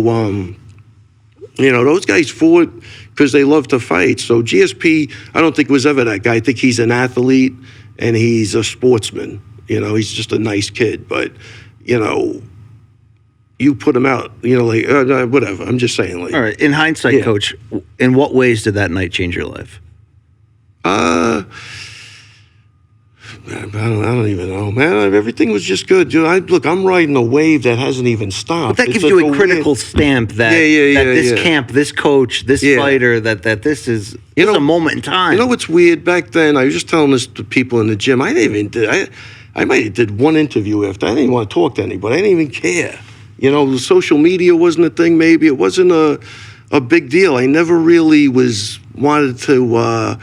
you know, those guys fought because they love to fight. So GSP, I don't think was ever that guy. I think he's an athlete and he's a sportsman. You know, he's just a nice kid. But, you know, you put him out, you know, like, whatever. I'm just saying, like. All right. In hindsight, Coach, in what ways did that night change your life? I don't even know, man. Everything was just good, dude. Look, I'm riding a wave that hasn't even stopped. But that gives you a critical stamp that, this camp, this coach, this fighter, that this is a moment in time. You know what's weird? Back then, I was just telling this to people in the gym. I might have did one interview after. I didn't even want to talk to anybody. I didn't even care. You know, the social media wasn't a thing. Maybe it wasn't a big deal. I never really wanted to.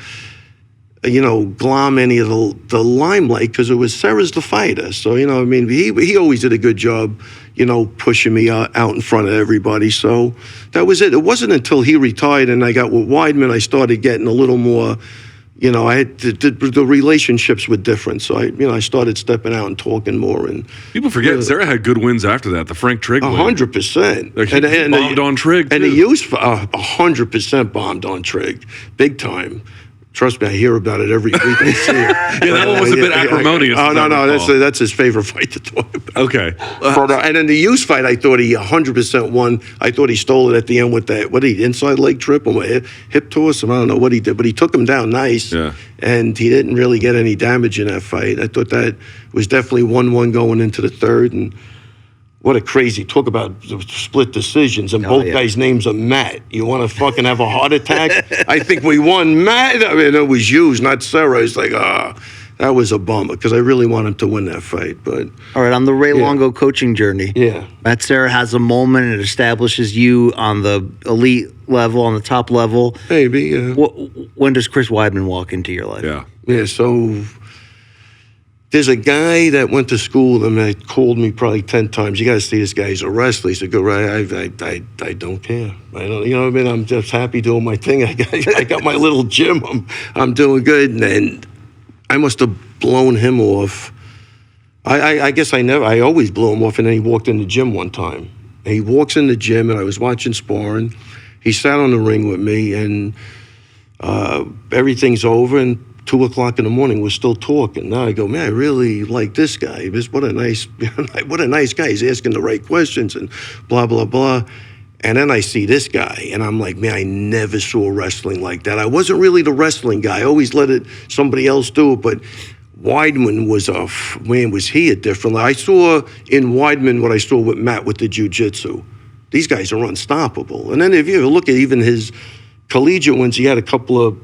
You know, glom any of the limelight because it was Serra's the fighter. So, you know, I mean, he always did a good job, you know, pushing me out in front of everybody. So that was it. It wasn't until he retired and I got with Weidman, I started getting a little more, you know, the relationships were different. So I started stepping out and talking more. And people forget Serra had good wins after that. The Frank Trigg win. 100%. Like he bombed on Trigg, and too. he used 100% bombed on Trigg, big time. Trust me, I hear about it every week. I see it. Yeah, that one was a bit acrimonious. Oh, no, that's his favorite fight to talk about. Okay. And then the Hughes fight, I thought he 100% won. I thought he stole it at the end with that, inside leg trip or hip toss? I don't know what he did, but he took him down nice. Yeah. And he didn't really get any damage in that fight. I thought that was definitely 1-1 going into the third. And what a crazy, talk about split decisions, and both guys' names are Matt. You want to fucking have a heart attack? I think we won Matt. I mean, it was Hughes, not Serra. It's like, that was a bummer because I really wanted to win that fight. But all right, on the Ray Longo coaching journey, Matt Serra has a moment and it establishes you on the elite level, on the top level. Maybe, yeah. When does Chris Weidman walk into your life? Yeah, so there's a guy that went to school and that called me probably 10 times. You got to see this guy. He's a wrestler. He's a good wrestler. I don't care. I don't. You know what I mean? I'm just happy doing my thing. I got my little gym. I'm doing good. And I must have blown him off. I guess I always blew him off. And then he walked in the gym one time. And he walks in the gym and I was watching sparring. He sat on the ring with me and everything's over and 2 o'clock in the morning, we're still talking. Now I go, man, I really like this guy. What a nice guy. He's asking the right questions and blah, blah, blah. And then I see this guy, and I'm like, man, I never saw wrestling like that. I wasn't really the wrestling guy. I always let somebody else do it, but Weidman was he a different? I saw in Weidman what I saw with Matt with the jiu-jitsu. These guys are unstoppable. And then if you look at even his collegiate ones, he had a couple of,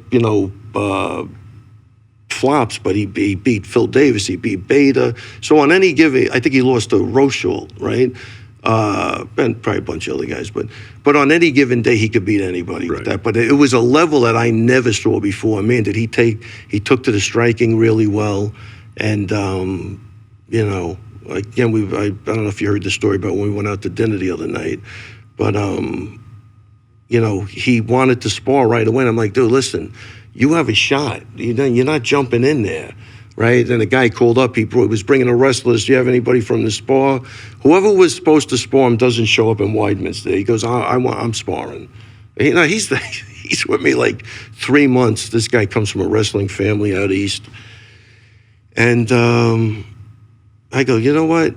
flops, but he beat Phil Davis, he beat Beta. So on any given, I think he lost to Rochelle, right? And probably a bunch of other guys, but on any given day he could beat anybody with that. But it was a level that I never saw before. Man, did he took to the striking really well, and you know, again, I don't know if you heard the story about when we went out to dinner the other night, but you know, he wanted to spar right away. And I'm like, dude, listen, you have a shot. You're not jumping in there. Right, and the guy called up. He was bringing a wrestler. Do you have anybody from the spar? Whoever was supposed to spar him doesn't show up in Weidman's day. He goes, I'm sparring. You know, he's with me like 3 months. This guy comes from a wrestling family out east, and I go, you know what?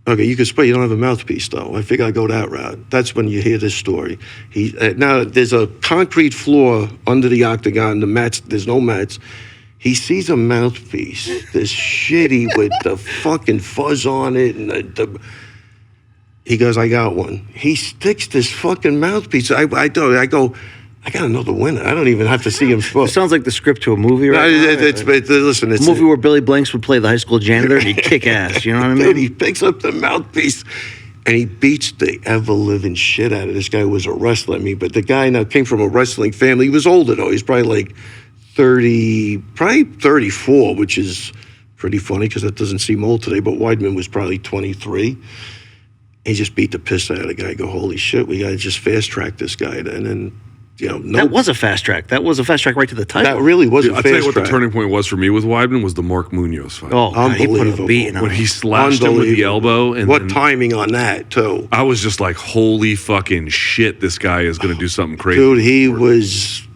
Okay, you can spar. You don't have a mouthpiece though. I figure I'll go that route. That's when you hear this story. Now there's a concrete floor under the octagon. The mats, there's no mats. He sees a mouthpiece, this shitty with the fucking fuzz on it, and he goes, I got one. He sticks this fucking mouthpiece. I go, I gotta know the winner. I don't even have to see him spar. It sounds like the script to a movie, right? Listen, it's a movie where Billy Blanks would play the high school janitor and he'd kick ass, you know what I mean? He picks up the mouthpiece and he beats the ever-living shit out of this guy who was a wrestler. But the guy now came from a wrestling family. He was older though. He's probably like 30, probably 34, which is pretty funny because that doesn't seem old today, but Weidman was probably 23. He just beat the piss out of the guy. I go, holy shit, we got to just fast-track this guy. And then, you know, that was a fast track. That was a fast track right to the title. That really was a fast track. I'll tell you what the turning point was for me with Weidman was the Mark Munoz fight. Oh, God, he put a beating on when he slashed him with the elbow. And what timing on that, too. I was just like, holy fucking shit, this guy is going to do something crazy. Dude, he was...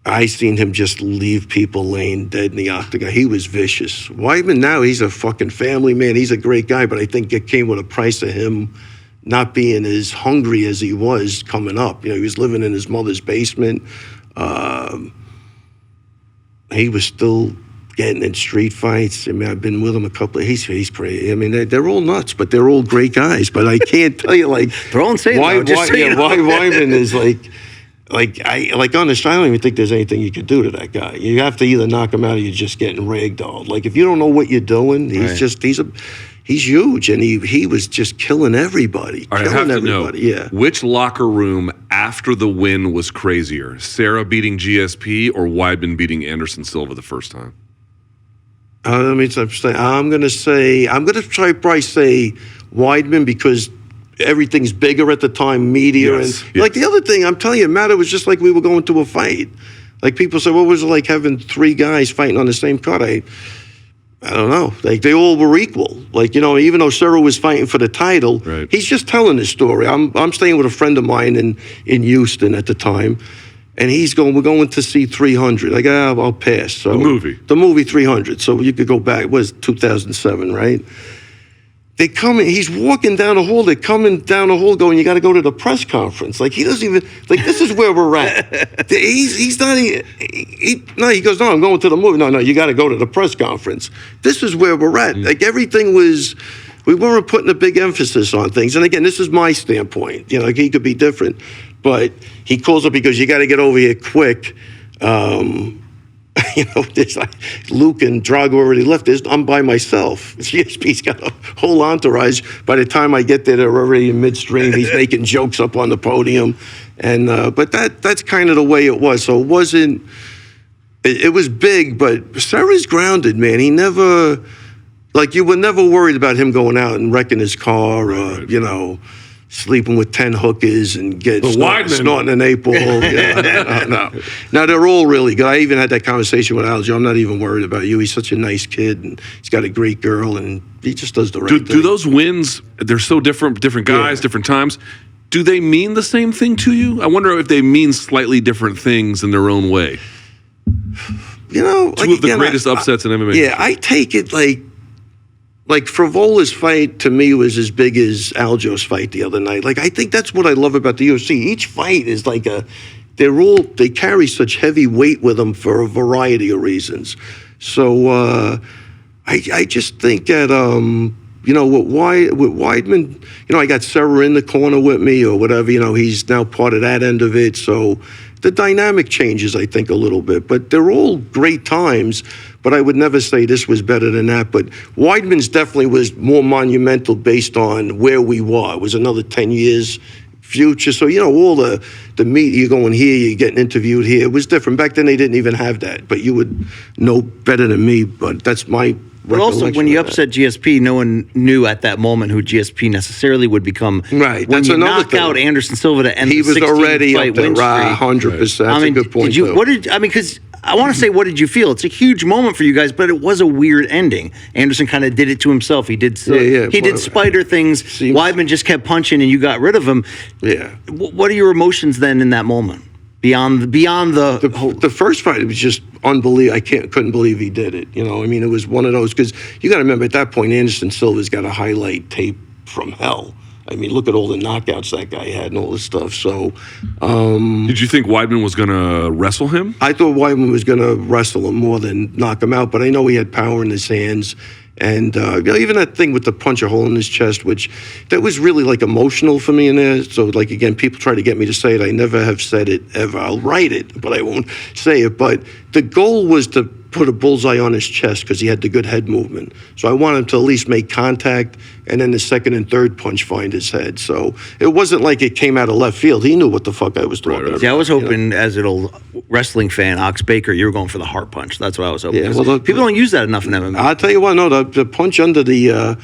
I seen him just leave people laying dead in the octagon. He was vicious. Weidman now, he's a fucking family man. He's a great guy, but I think it came with a price of him not being as hungry as he was coming up. You know, he was living in his mother's basement. He was still getting in street fights. I mean, I've been with him a couple of, he's crazy. I mean, they're all nuts, but they're all great guys. But I can't tell you, like, they're all insane. Why Weidman is like honestly, I don't even think there's anything you could do to that guy. You have to either knock him out or you're just getting ragdolled. Like, if you don't know what you're doing, he's huge, and he was just killing everybody. All right, I have to know, which locker room after the win was crazier? Serra beating GSP or Weidman beating Anderson Silva the first time? I'm going to probably say Weidman because everything's bigger at the time, media. Like the other thing, I'm telling you, Matt, it was just like we were going to a fight. Like people say, what was it like having 3 guys fighting on the same card? I don't know. Like they all were equal. Like, you know, even though Serra was fighting for the title, he's just telling his story. I'm staying with a friend of mine in Houston at the time, and we're going to see 300. Like, I'll pass. So the movie 300. So you could go back. It was 2007, right? They come in, he's walking down the hall, they're coming down the hall going, you got to go to the press conference. Like, he doesn't even, like, this is where we're at. He's not, he goes, no, I'm going to the movie. No, you got to go to the press conference. This is where we're at. Like, everything was, we weren't putting a big emphasis on things. And again, this is my standpoint. You know, like, he could be different. But he calls up because you got to get over here quick. You know, there's like Luke and Drago already left. I'm by myself. GSP's got a whole entourage. By the time I get there, they're already in midstream. He's making jokes up on the podium, and but that's kind of the way it was. So it wasn't. It was big, but Serra's grounded, man. He never, like, you were never worried about him going out and wrecking his car, or you know, sleeping with 10 hookers and snorting an 8-ball. No, they're all really good. I even had that conversation with Aljo. I'm not even worried about you. He's such a nice kid, and he's got a great girl, and he just does the right thing. Do those wins, they're so different guys, different times, do they mean the same thing to you? I wonder if they mean slightly different things in their own way. you know, Two of the greatest upsets in MMA. Yeah, I take it like Frevola's fight to me was as big as Aljo's fight the other night. Like, I think that's what I love about the UFC. Each fight is like they carry such heavy weight with them for a variety of reasons. So I just think that you know, with Weidman, you know, I got Serra in the corner with me or whatever. You know, he's now part of that end of it. So the dynamic changes, I think, a little bit. But they're all great times. But I would never say this was better than that. But Weidman's definitely was more monumental based on where we were. It was another 10 years future. So, you know, all the meet, you're going here, you're getting interviewed here. It was different. Back then, they didn't even have that. But you would know better than me. But that's my But also, when you upset GSP, no one knew at that moment who GSP necessarily would become. Right. When That's you another knock thing. out Anderson Silva to end he the was 16 already fight up there, win streak. 100%. That's a good point, too. Because I want to say, what did you feel? It's a huge moment for you guys, but it was a weird ending. Anderson kind of did it to himself. He did did spider things. Weidman just kept punching, and you got rid of him. Yeah. What are your emotions then in that moment? Beyond the first fight, it was just unbelievable. Couldn't believe he did it. You know, I mean, it was one of those, because you got to remember at that point, Anderson Silva's got a highlight tape from hell. I mean, look at all the knockouts that guy had and all this stuff. So, did you think Weidman was going to wrestle him? I thought Weidman was going to wrestle him more than knock him out, but I know he had power in his hands. And you know, even that thing with the punch a hole in his chest, which that was really like emotional for me in there. So like, again, people try to get me to say it. I never have said it ever. I'll write it, but I won't say it. But the goal was to put a bullseye on his chest because he had the good head movement. So I wanted him to at least make contact, and then the second and third punch find his head. So it wasn't like it came out of left field. He knew what the fuck I was talking about. Yeah, I was hoping, as an old wrestling fan, Ox Baker, you were going for the heart punch. That's what I was hoping. Yeah, well, people don't use that enough in MMA. I'll tell you what, no, the punch under the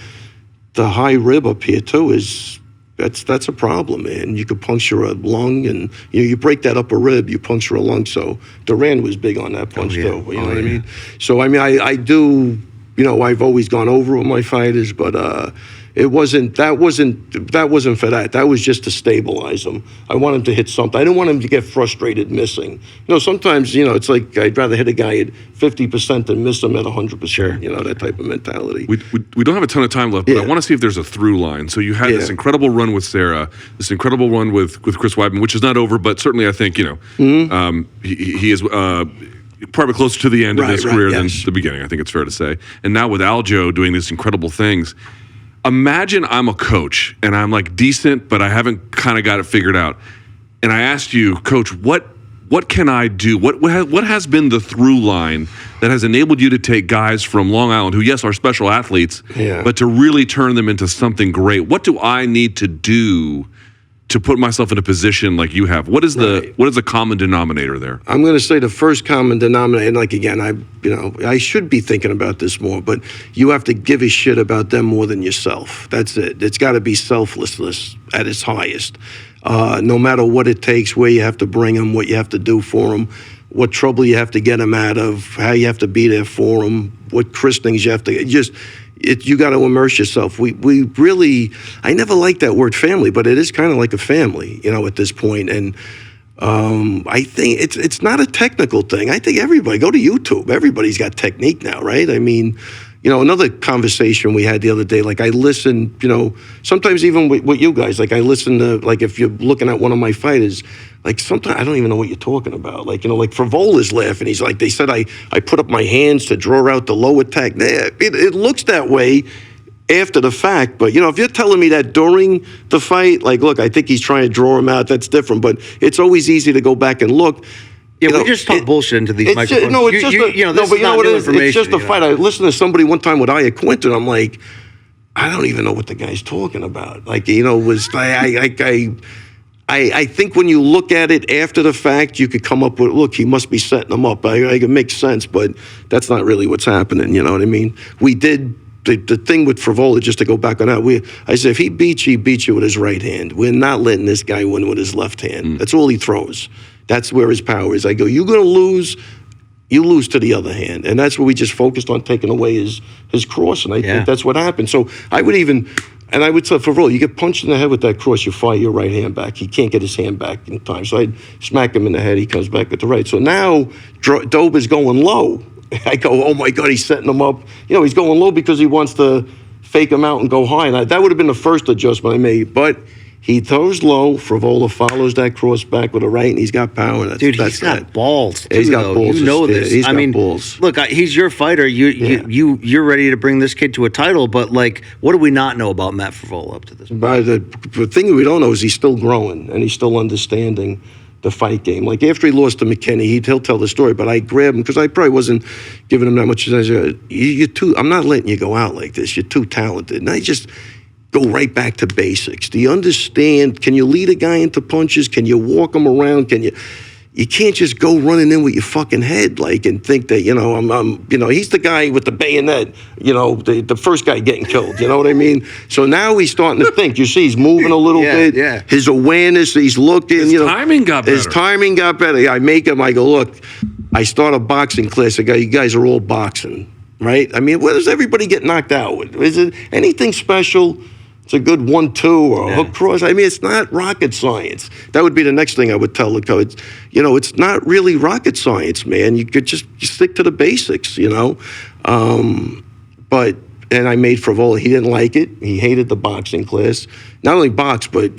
high rib up here too is that's a problem, man. You could puncture a lung, and you break that upper rib, you puncture a lung. So Duran was big on that punch too. You know what I mean? So I mean, I do. You know, I've always gone over with my fighters, but that wasn't for that. That was just to stabilize him. I want him to hit something. I didn't want him to get frustrated missing. You know, sometimes, you know, it's like I'd rather hit a guy at 50% than miss him at 100%. Sure. You know, that type of mentality. We don't have a ton of time left, but I want to see if there's a through line. So you had this incredible run with Serra, this incredible run with Chris Weidman, which is not over, but certainly I think, you know, he is probably closer to the end of his career than the beginning, I think it's fair to say. And now with Aljo doing these incredible things, imagine I'm a coach and I'm like decent, but I haven't kind of got it figured out. And I asked you, Coach, what can I do? What has been the through line that has enabled you to take guys from Long Island, who, yes, are special athletes, but to really turn them into something great? What do I need to do to put myself in a position like you have? What is the common denominator there? I'm going to say the first common denominator, and like, again, I should be thinking about this more, but you have to give a shit about them more than yourself. That's it. It's got to be selflessness at its highest. No matter what it takes, where you have to bring them, what you have to do for them, what trouble you have to get them out of, how you have to be there for them, what christenings you have to you got to immerse yourself. We really, I never liked that word family, but it is kind of like a family, you know, at this point. And I think it's not a technical thing. I think everybody, go to YouTube. Everybody's got technique now, right? I mean, you know, another conversation we had the other day, like I listen, you know, sometimes even with you guys, like I listen to, like if you're looking at one of my fighters, like sometimes I don't even know what you're talking about. Like, you know, like Frevola's laughing. He's like, they said I put up my hands to draw out the low attack. It looks that way after the fact, but, you know, if you're telling me that during the fight, like, look, I think he's trying to draw him out, that's different. But it's always easy to go back and look. Yeah, we just talk bullshit into these microphones. It's just a fight. I listened to somebody one time with Aya Quinton. I'm like, I don't even know what the guy's talking about. Like, you know, I think when you look at it after the fact, you could come up with, look, he must be setting them up. It makes sense, but that's not really what's happening. You know what I mean? We did the thing with Frevola, just to go back on that. I said, if he beats you with his right hand. We're not letting this guy win with his left hand. That's all he throws. That's where his power is. I go, you're going to lose, you lose to the other hand. And that's where we just focused on taking away his cross. And I think that's what happened. So I would even, And I would tell Frevola, you get punched in the head with that cross, you fire your right hand back. He can't get his hand back in time. So I'd smack him in the head, he comes back with the right. So now Dobe is going low. I go, oh my God, he's setting him up. He's going low because he wants to fake him out and go high. And that would have been the first adjustment I made. But he throws low. Frevola follows that cross back with a right, and he's got power. He's got balls. Too, he's got balls. You know this. He's got balls. Look, he's your fighter. You're ready to bring this kid to a title. But what do we not know about Matt Frevola up to this point? The thing we don't know is he's still growing and he's still understanding the fight game. Like after he lost to McKinney, he'll tell the story. But I grabbed him because I probably wasn't giving him that much. I said, I'm not letting you go out like this. You're too talented. And I just go right back to basics. Do you understand? Can you lead a guy into punches? Can you walk him around? You can't just go running in with your fucking head and think that, he's the guy with the bayonet, the first guy getting killed, you know what I mean? So now he's starting to think. You see, he's moving a little bit. Yeah. His awareness, he's looking. His timing got better. His timing got better. I go, look, I start a boxing class. I go, you guys are all boxing, right? I mean, where does everybody get knocked out with? Is it anything special? It's a good 1-2 or a hook cross. I mean, it's not rocket science. That would be the next thing I would tell the coach. It's not really rocket science, man. You could just stick to the basics, But I made Frevola. He didn't like it. He hated the boxing class. Not only box, but,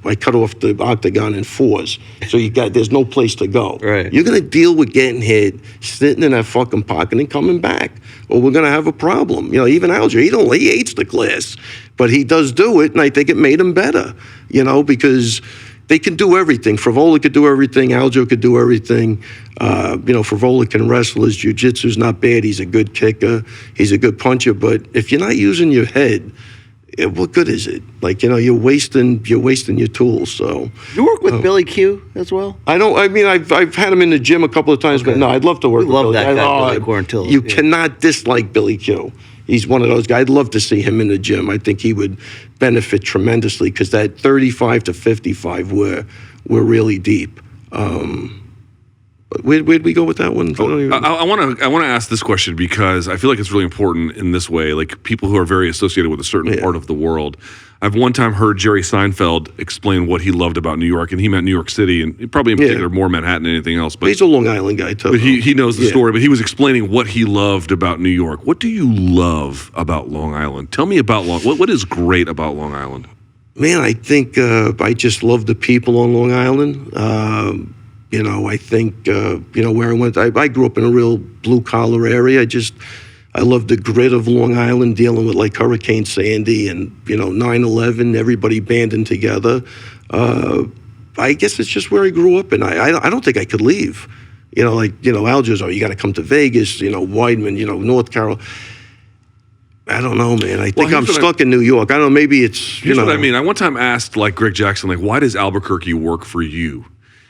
I cut off the octagon in 4s. So there's no place to go. Right. You're going to deal with getting hit, sitting in that fucking pocket and coming back. Or we're going to have a problem. Even Aljo, he hates the class. But he does do it, and I think it made him better, because they can do everything. Frevola could do everything. Aljo could do everything. Frevola can wrestle. His jiu-jitsu's not bad. He's a good kicker. He's a good puncher. But if you're not using your head, what good is it? You're wasting your tools. So you work with Billy Q as well? I've had him in the gym a couple of times, but no, I'd love to work with Billy. That guy, Billy Quarantillo. You cannot dislike Billy Q. He's one of those guys. I'd love to see him in the gym. I think he would benefit tremendously because that 35 to 55 we're really deep. Where'd we go with that one? I want to ask this question because I feel like it's really important in this way. Like people who are very associated with a certain part of the world. I've one time heard Jerry Seinfeld explain what he loved about New York, and he meant New York City, and probably in particular more Manhattan than anything else. But he's a Long Island guy too. But he knows the story. But he was explaining what he loved about New York. What do you love about Long Island? Tell me about what is great about Long Island? Man, I think I just love the people on Long Island. I think, where I went, I grew up in a real blue-collar area. I love the grit of Long Island, dealing with Hurricane Sandy and, 9/11, everybody banding together. I guess it's just where I grew up, and I don't think I could leave. Aljo's, you got to come to Vegas, Weidman, North Carolina. I don't know, man. I think I'm stuck in New York. I don't know, maybe it's, Here's what I mean. I one time asked, Greg Jackson, why does Albuquerque work for you?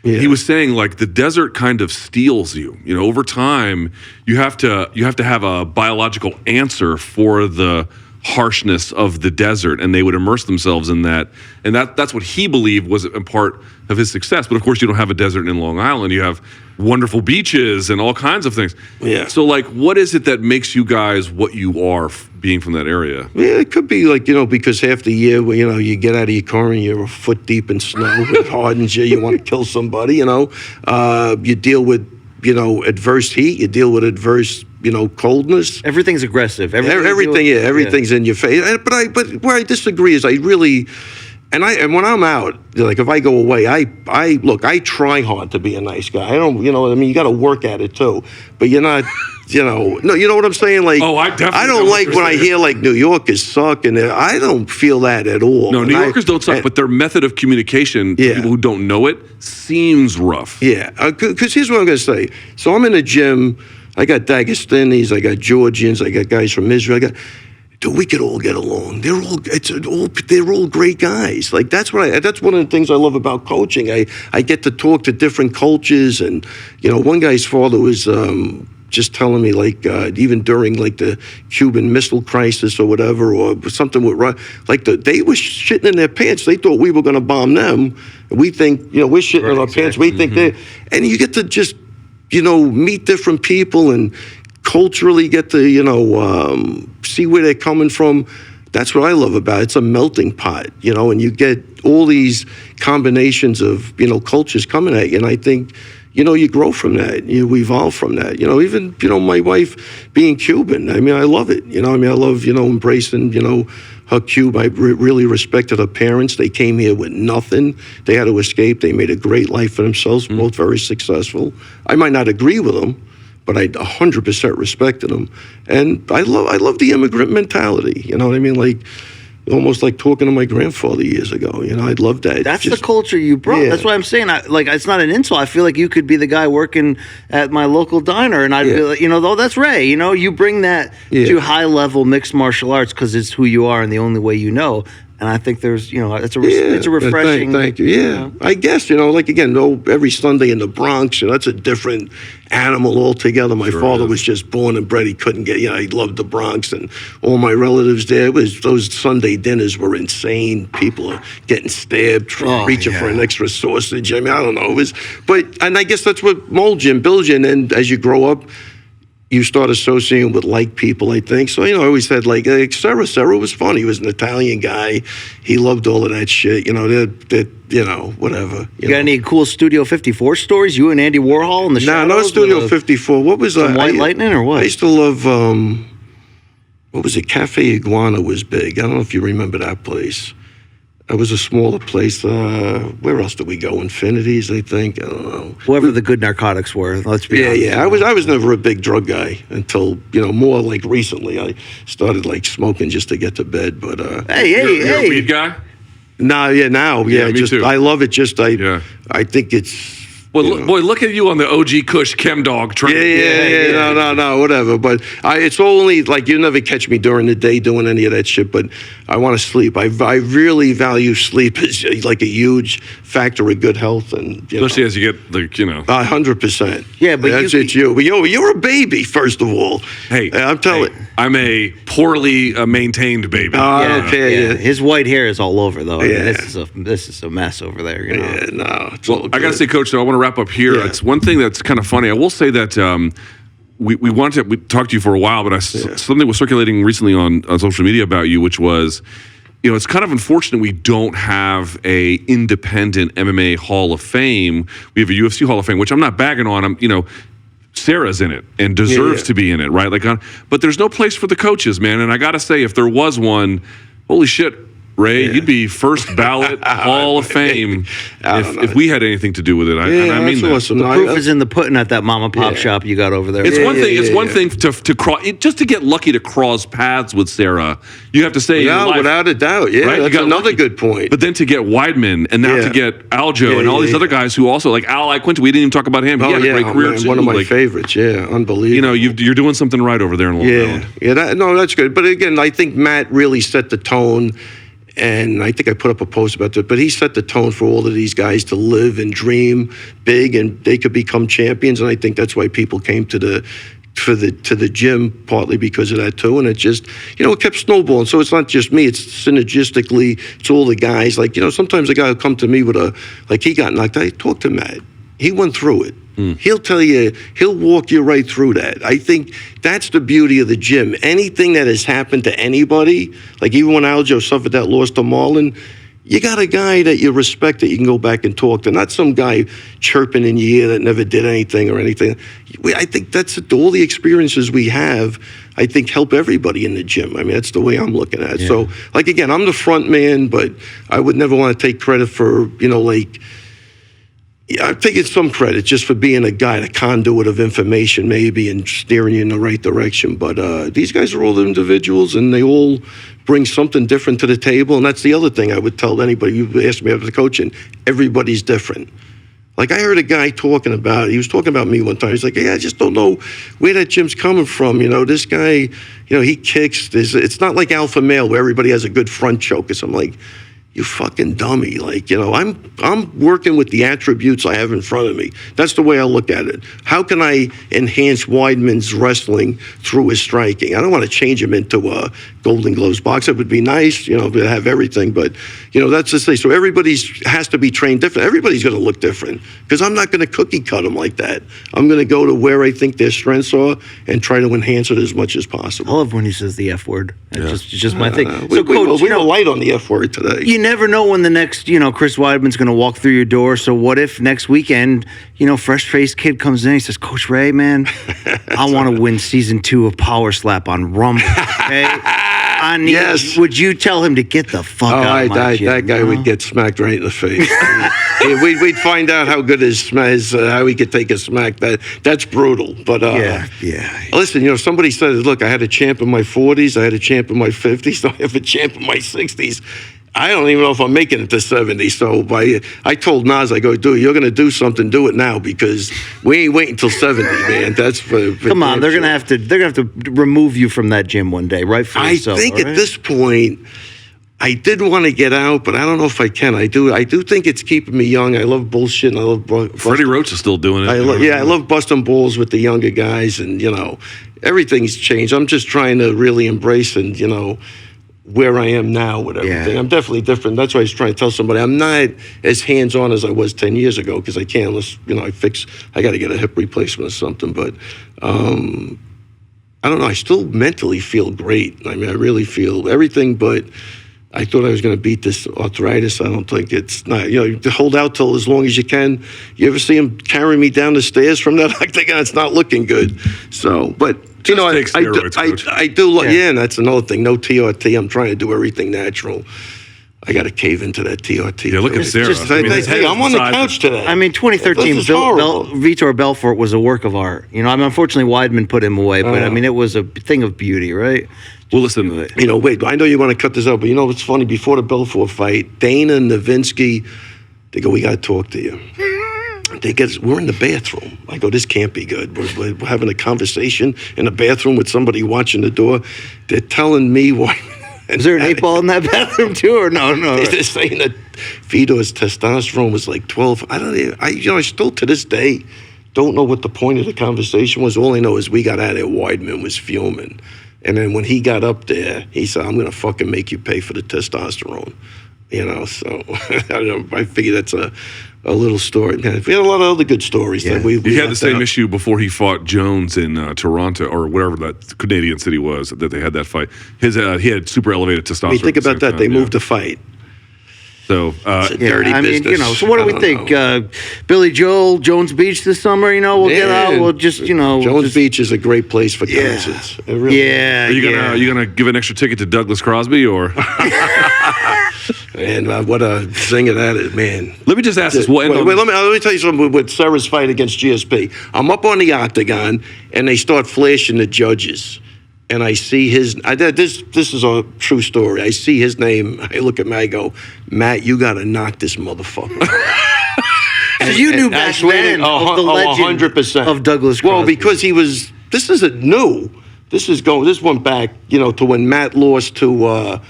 Yeah. He was saying the desert kind of steals you. Over time, you have to have a biological answer for the harshness of the desert, and they would immerse themselves in that. And that's what he believed was a part of his success. But of course, you don't have a desert in Long Island. You have wonderful beaches and all kinds of things. Yeah. So what is it that makes you guys what you are being from that area? Yeah, it could be because half the year, you get out of your car and you're a foot deep in snow. It hardens you. You want to kill somebody, You deal with, adverse heat. You deal with adverse, coldness. Everything's aggressive. Everything's in your face. But where I disagree is I really... And when I'm out, if I go away, I try hard to be a nice guy. I don't, you got to work at it too. But you're not, no, you know what I'm saying? I definitely. I don't like when I hear New Yorkers suck, and I don't feel that at all. No, New Yorkers don't suck, but their method of communication, to people who don't know it, seems rough. Yeah, because here's what I'm going to say. So I'm in the gym. I got Dagestanis, I got Georgians, I got guys from Israel. We could all get along. They're all great guys. That's one of the things I love about coaching. I get to talk to different cultures, and one guy's father was just telling me even during the Cuban Missile Crisis or whatever, or something with they were shitting in their pants. They thought we were going to bomb them. And we think we're shitting in our pants. We think they, and you get to just meet different people and culturally get to, see where they're coming from. that's what I love about it. It's a melting pot, and you get all these combinations of, cultures coming at you. And I think, you grow from that. You evolve from that. Even, my wife being Cuban, I mean, I love it. I love, embracing, her Cuba. I really respected her parents. They came here with nothing. They had to escape. They made a great life for themselves, both very successful. I might not agree with them, but I 100% respected them. And I love the immigrant mentality. You know what I mean? Like, almost like talking to my grandfather years ago. I love that. That's the culture you brought. Yeah. That's what I'm saying. It's not an insult. I feel like you could be the guy working at my local diner, and I'd be like, though that's Ray. You bring that to high level mixed martial arts because it's who you are and the only way you know. And I think there's, it's a refreshing. Thank you. Yeah, I guess like again, every Sunday in the Bronx, that's a different animal altogether. My father was just born and bred. He couldn't get. He loved the Bronx, and all my relatives there. Those Sunday dinners were insane. People are getting stabbed, reaching for an extra sausage. I mean, I don't know. And I guess that's what molds you and builds you. And then as you grow up, you start associating with like people, I think. So, I always said, Serra was fun. He was an Italian guy. He loved all of that shit, whatever. You got any cool Studio 54 stories? You and Andy Warhol in the shadows? No, Studio 54. What was that? White Lightning or what? I used to love, what was it? Cafe Iguana was big. I don't know if you remember that place. It was a smaller place. Where else did we go? Infinities, I think. I don't know. Whoever the good narcotics were. Let's be honest. Yeah. I was never a big drug guy until more like recently. I started smoking just to get to bed. But you're a weed guy? Now. Me too. I love it. I think it's. Well, boy, look at you on the OG Kush Chem Dog train. Yeah. No, whatever. But it's only you never catch me during the day doing any of that shit. But I want to sleep. I really value sleep as a huge factor of good health, and especially as you get 100%. Yeah, but that's you. But you're a baby, first of all. Hey, I'm telling. I'm a poorly maintained baby. I don't care. Yeah. His white hair is all over though. Yeah. I mean, this is a mess over there. Yeah, no. It's well, I gotta say, Coach, though, I want to wrap up here. Yeah. It's one thing that's kind of funny. I will say that we talked to you for a while, but something was circulating recently on social media about you, which was, it's kind of unfortunate we don't have a independent MMA Hall of Fame. We have a UFC Hall of Fame, which I'm not bagging on. Sarah's in it and deserves to be in it, right? But there's no place for the coaches, man. And I got to say, if there was one, holy shit, Ray, you'd be first ballot Hall of Fame if we had anything to do with it. I mean that. Awesome. The proof is in the pudding at that mom and pop shop you got over there. It's one thing. It's one thing to cross, just to get lucky to cross paths with Sarah. You have to say, without a doubt. Yeah, right? That's another good point. But then to get Weidman and now to get Aljo and all these other guys who also Al Iaquinta. We didn't even talk about him. He had a great career too. One of my favorites. Yeah, unbelievable. You're doing something right over there in Long Island. Yeah. That's good. But again, I think Matt really set the tone. And I think I put up a post about that, but he set the tone for all of these guys to live and dream big, and they could become champions. And I think that's why people came to the gym, partly because of that too. And it just, it kept snowballing. So it's not just me; it's synergistically. It's all the guys. Sometimes a guy will come to me with he got knocked out. I talk to Matt. He went through it. He'll tell you, he'll walk you right through that. I think that's the beauty of the gym. Anything that has happened to anybody, even when Aljo suffered that loss to Marlon, you got a guy that you respect that you can go back and talk to, not some guy chirping in your ear that never did anything or anything. I think that's all the experiences we have, I think, help everybody in the gym. I mean, that's the way I'm looking at it. Yeah. So, again, I'm the front man, but I would never want to take credit for, I'm taking some credit just for being a guy, a conduit of information maybe, and steering you in the right direction. But these guys are all individuals, and they all bring something different to the table. And that's the other thing I would tell anybody. You asked me about the coaching. Everybody's different. I heard a guy he was talking about me one time. He's like, I just don't know where that gym's coming from. This guy, he kicks. It's not like alpha male where everybody has a good front choke. I'm like, you fucking dummy. I'm working with the attributes I have in front of me. That's the way I look at it. How can I enhance Weidman's wrestling through his striking? I don't want to change him into a Golden Gloves boxer would be nice, to have everything. But, that's the thing. So everybody's has to be trained different. Everybody's going to look different because I'm not going to cookie cut them like that. I'm going to go to where I think their strengths are and try to enhance it as much as possible. I love when he says the F word. It's just my thing. So, Coach, we were light on the F word today. You never know when the next, Chris Weidman's going to walk through your door. So what if next weekend, fresh-faced kid comes in, he says, Coach Ray, man, I want to win season 2 of Power Slap on Rumble, okay? Yes. Would you tell him to get the fuck out of my gym? That guy would get smacked right in the face. We'd find out how good how he could take a smack. That's brutal. But yeah. Listen, somebody said, look, I had a champ in my 40s, I had a champ in my 50s, I have a champ in my 60s. I don't even know if I'm making it to 70. So I told Nas, I go, dude, you're going to do something, do it now because we ain't waiting until 70, man. That's for come on, they're going to have to remove you from that gym one day, right? I think at this point, I did want to get out, but I don't know if I can. I do think it's keeping me young. I love bullshit. And I love Freddie Roach is still doing it. I love busting balls with the younger guys, and everything's changed. I'm just trying to really embrace and where I am now with everything. Yeah. I'm definitely different. That's why I was trying to tell somebody I'm not as hands-on as I was 10 years ago because I can't unless, I got to get a hip replacement or something. But I don't know. I still mentally feel great. I mean, I really feel everything, but I thought I was going to beat this arthritis. I don't think it's not, to hold out till as long as you can. You ever see him carry me down the stairs from that? I think it's not looking good. So, but I do, and that's another thing. No TRT. I'm trying to do everything natural. I got to cave into that TRT. Yeah, look at Sarah. Hey, I'm on the couch today. I mean, 2013, Vitor Belfort was a work of art. Unfortunately, Weidman put him away, but it was a thing of beauty, right? Well, listen, wait, I know you want to cut this out, but what's funny? Before the Belfort fight, Dana and Nowitzki, they go, we got to talk to you. We're in the bathroom. I go, this can't be good. We're having a conversation in the bathroom with somebody watching the door. They're telling me why. Is there an 8-ball in that bathroom too, or no? They're saying that Vitor's testosterone was like 12. I still to this day don't know what the point of the conversation was. All I know is we got out of there. Weidman was fuming. And then when he got up there, he said, I'm going to fucking make you pay for the testosterone. So I figure that's a little story. We had a lot of other good stories. Yeah. That we had the same issue before he fought Jones in Toronto or wherever that Canadian city was that they had that fight. He had super elevated testosterone. I mean, think about that. They moved the fight. So it's a dirty business. So what do we think? Billy Joel, Jones Beach this summer, we'll get out. We'll just, Jones Beach is a great place for concerts. It really yeah. Are you gonna give an extra ticket to Douglas Crosby or? Man, what a singer that is, man. Let me just ask this. Let me tell you something with Sarah's fight against GSP. I'm up on the octagon, and they start flashing the judges. And I see this is a true story. I see his name. I look at Matt, I go, Matt, you got to knock this motherfucker. So you knew back then of the legend 100%. of Douglas Crosby. Well, because this isn't new. This went back, to when Matt lost to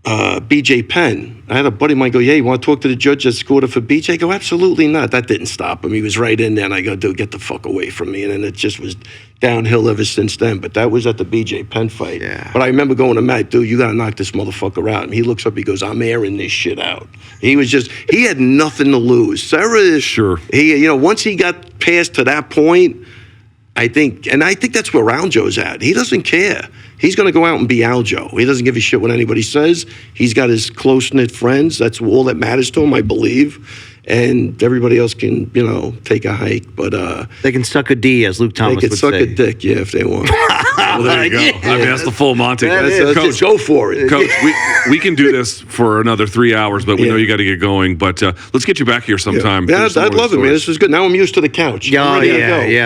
BJ Penn. I had a buddy of mine go, yeah, you want to talk to the judge that scored it for BJ? I go, absolutely not. That didn't stop him. He was right in there, and I go, dude, get the fuck away from me. And then it just was downhill ever since then. But that was at the BJ Penn fight. Yeah. But I remember going to Matt, dude, you got to knock this motherfucker out. And he looks up, he goes, I'm airing this shit out. He had nothing to lose. Sarah, sure. Once he got past to that point, I think that's where Aljo's at. He doesn't care. He's going to go out and be Aljo. He doesn't give a shit what anybody says. He's got his close-knit friends. That's all that matters to him, I believe. And everybody else can, take a hike. But they can suck a D, as Luke Thomas would say. They can suck a dick, yeah, if they want. Well, there you go. Yeah. I mean, that's the full Monty. Coach, go for it. Coach, we can do this for another 3 hours, but we know you got to get going. But let's get you back here sometime. Yeah, I'd love it, man. This is good. Now I'm used to the couch. Yeah.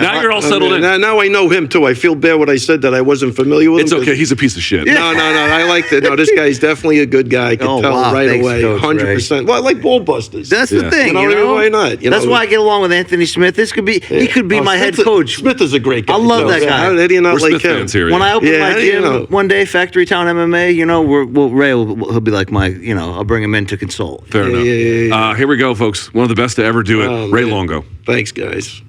Now you're all settled in. Now I know him, too. I feel bad what I said that I wasn't familiar with him. It's okay. He's a piece of shit. No. I like that. No, this guy's definitely a good guy. I can tell right away. Coach, 100%. Well, I like ball busters. That's the thing. Why not? That's why I get along with Anthony Smith. He could be my head coach. Smith is a great guy. I love that guy. How do you not like him? When I open my gym one day, Factory Town MMA, Ray he'll be like I'll bring him in to consult. Fair enough. Here we go, folks. One of the best to ever do it, Ray Longo. Thanks, guys.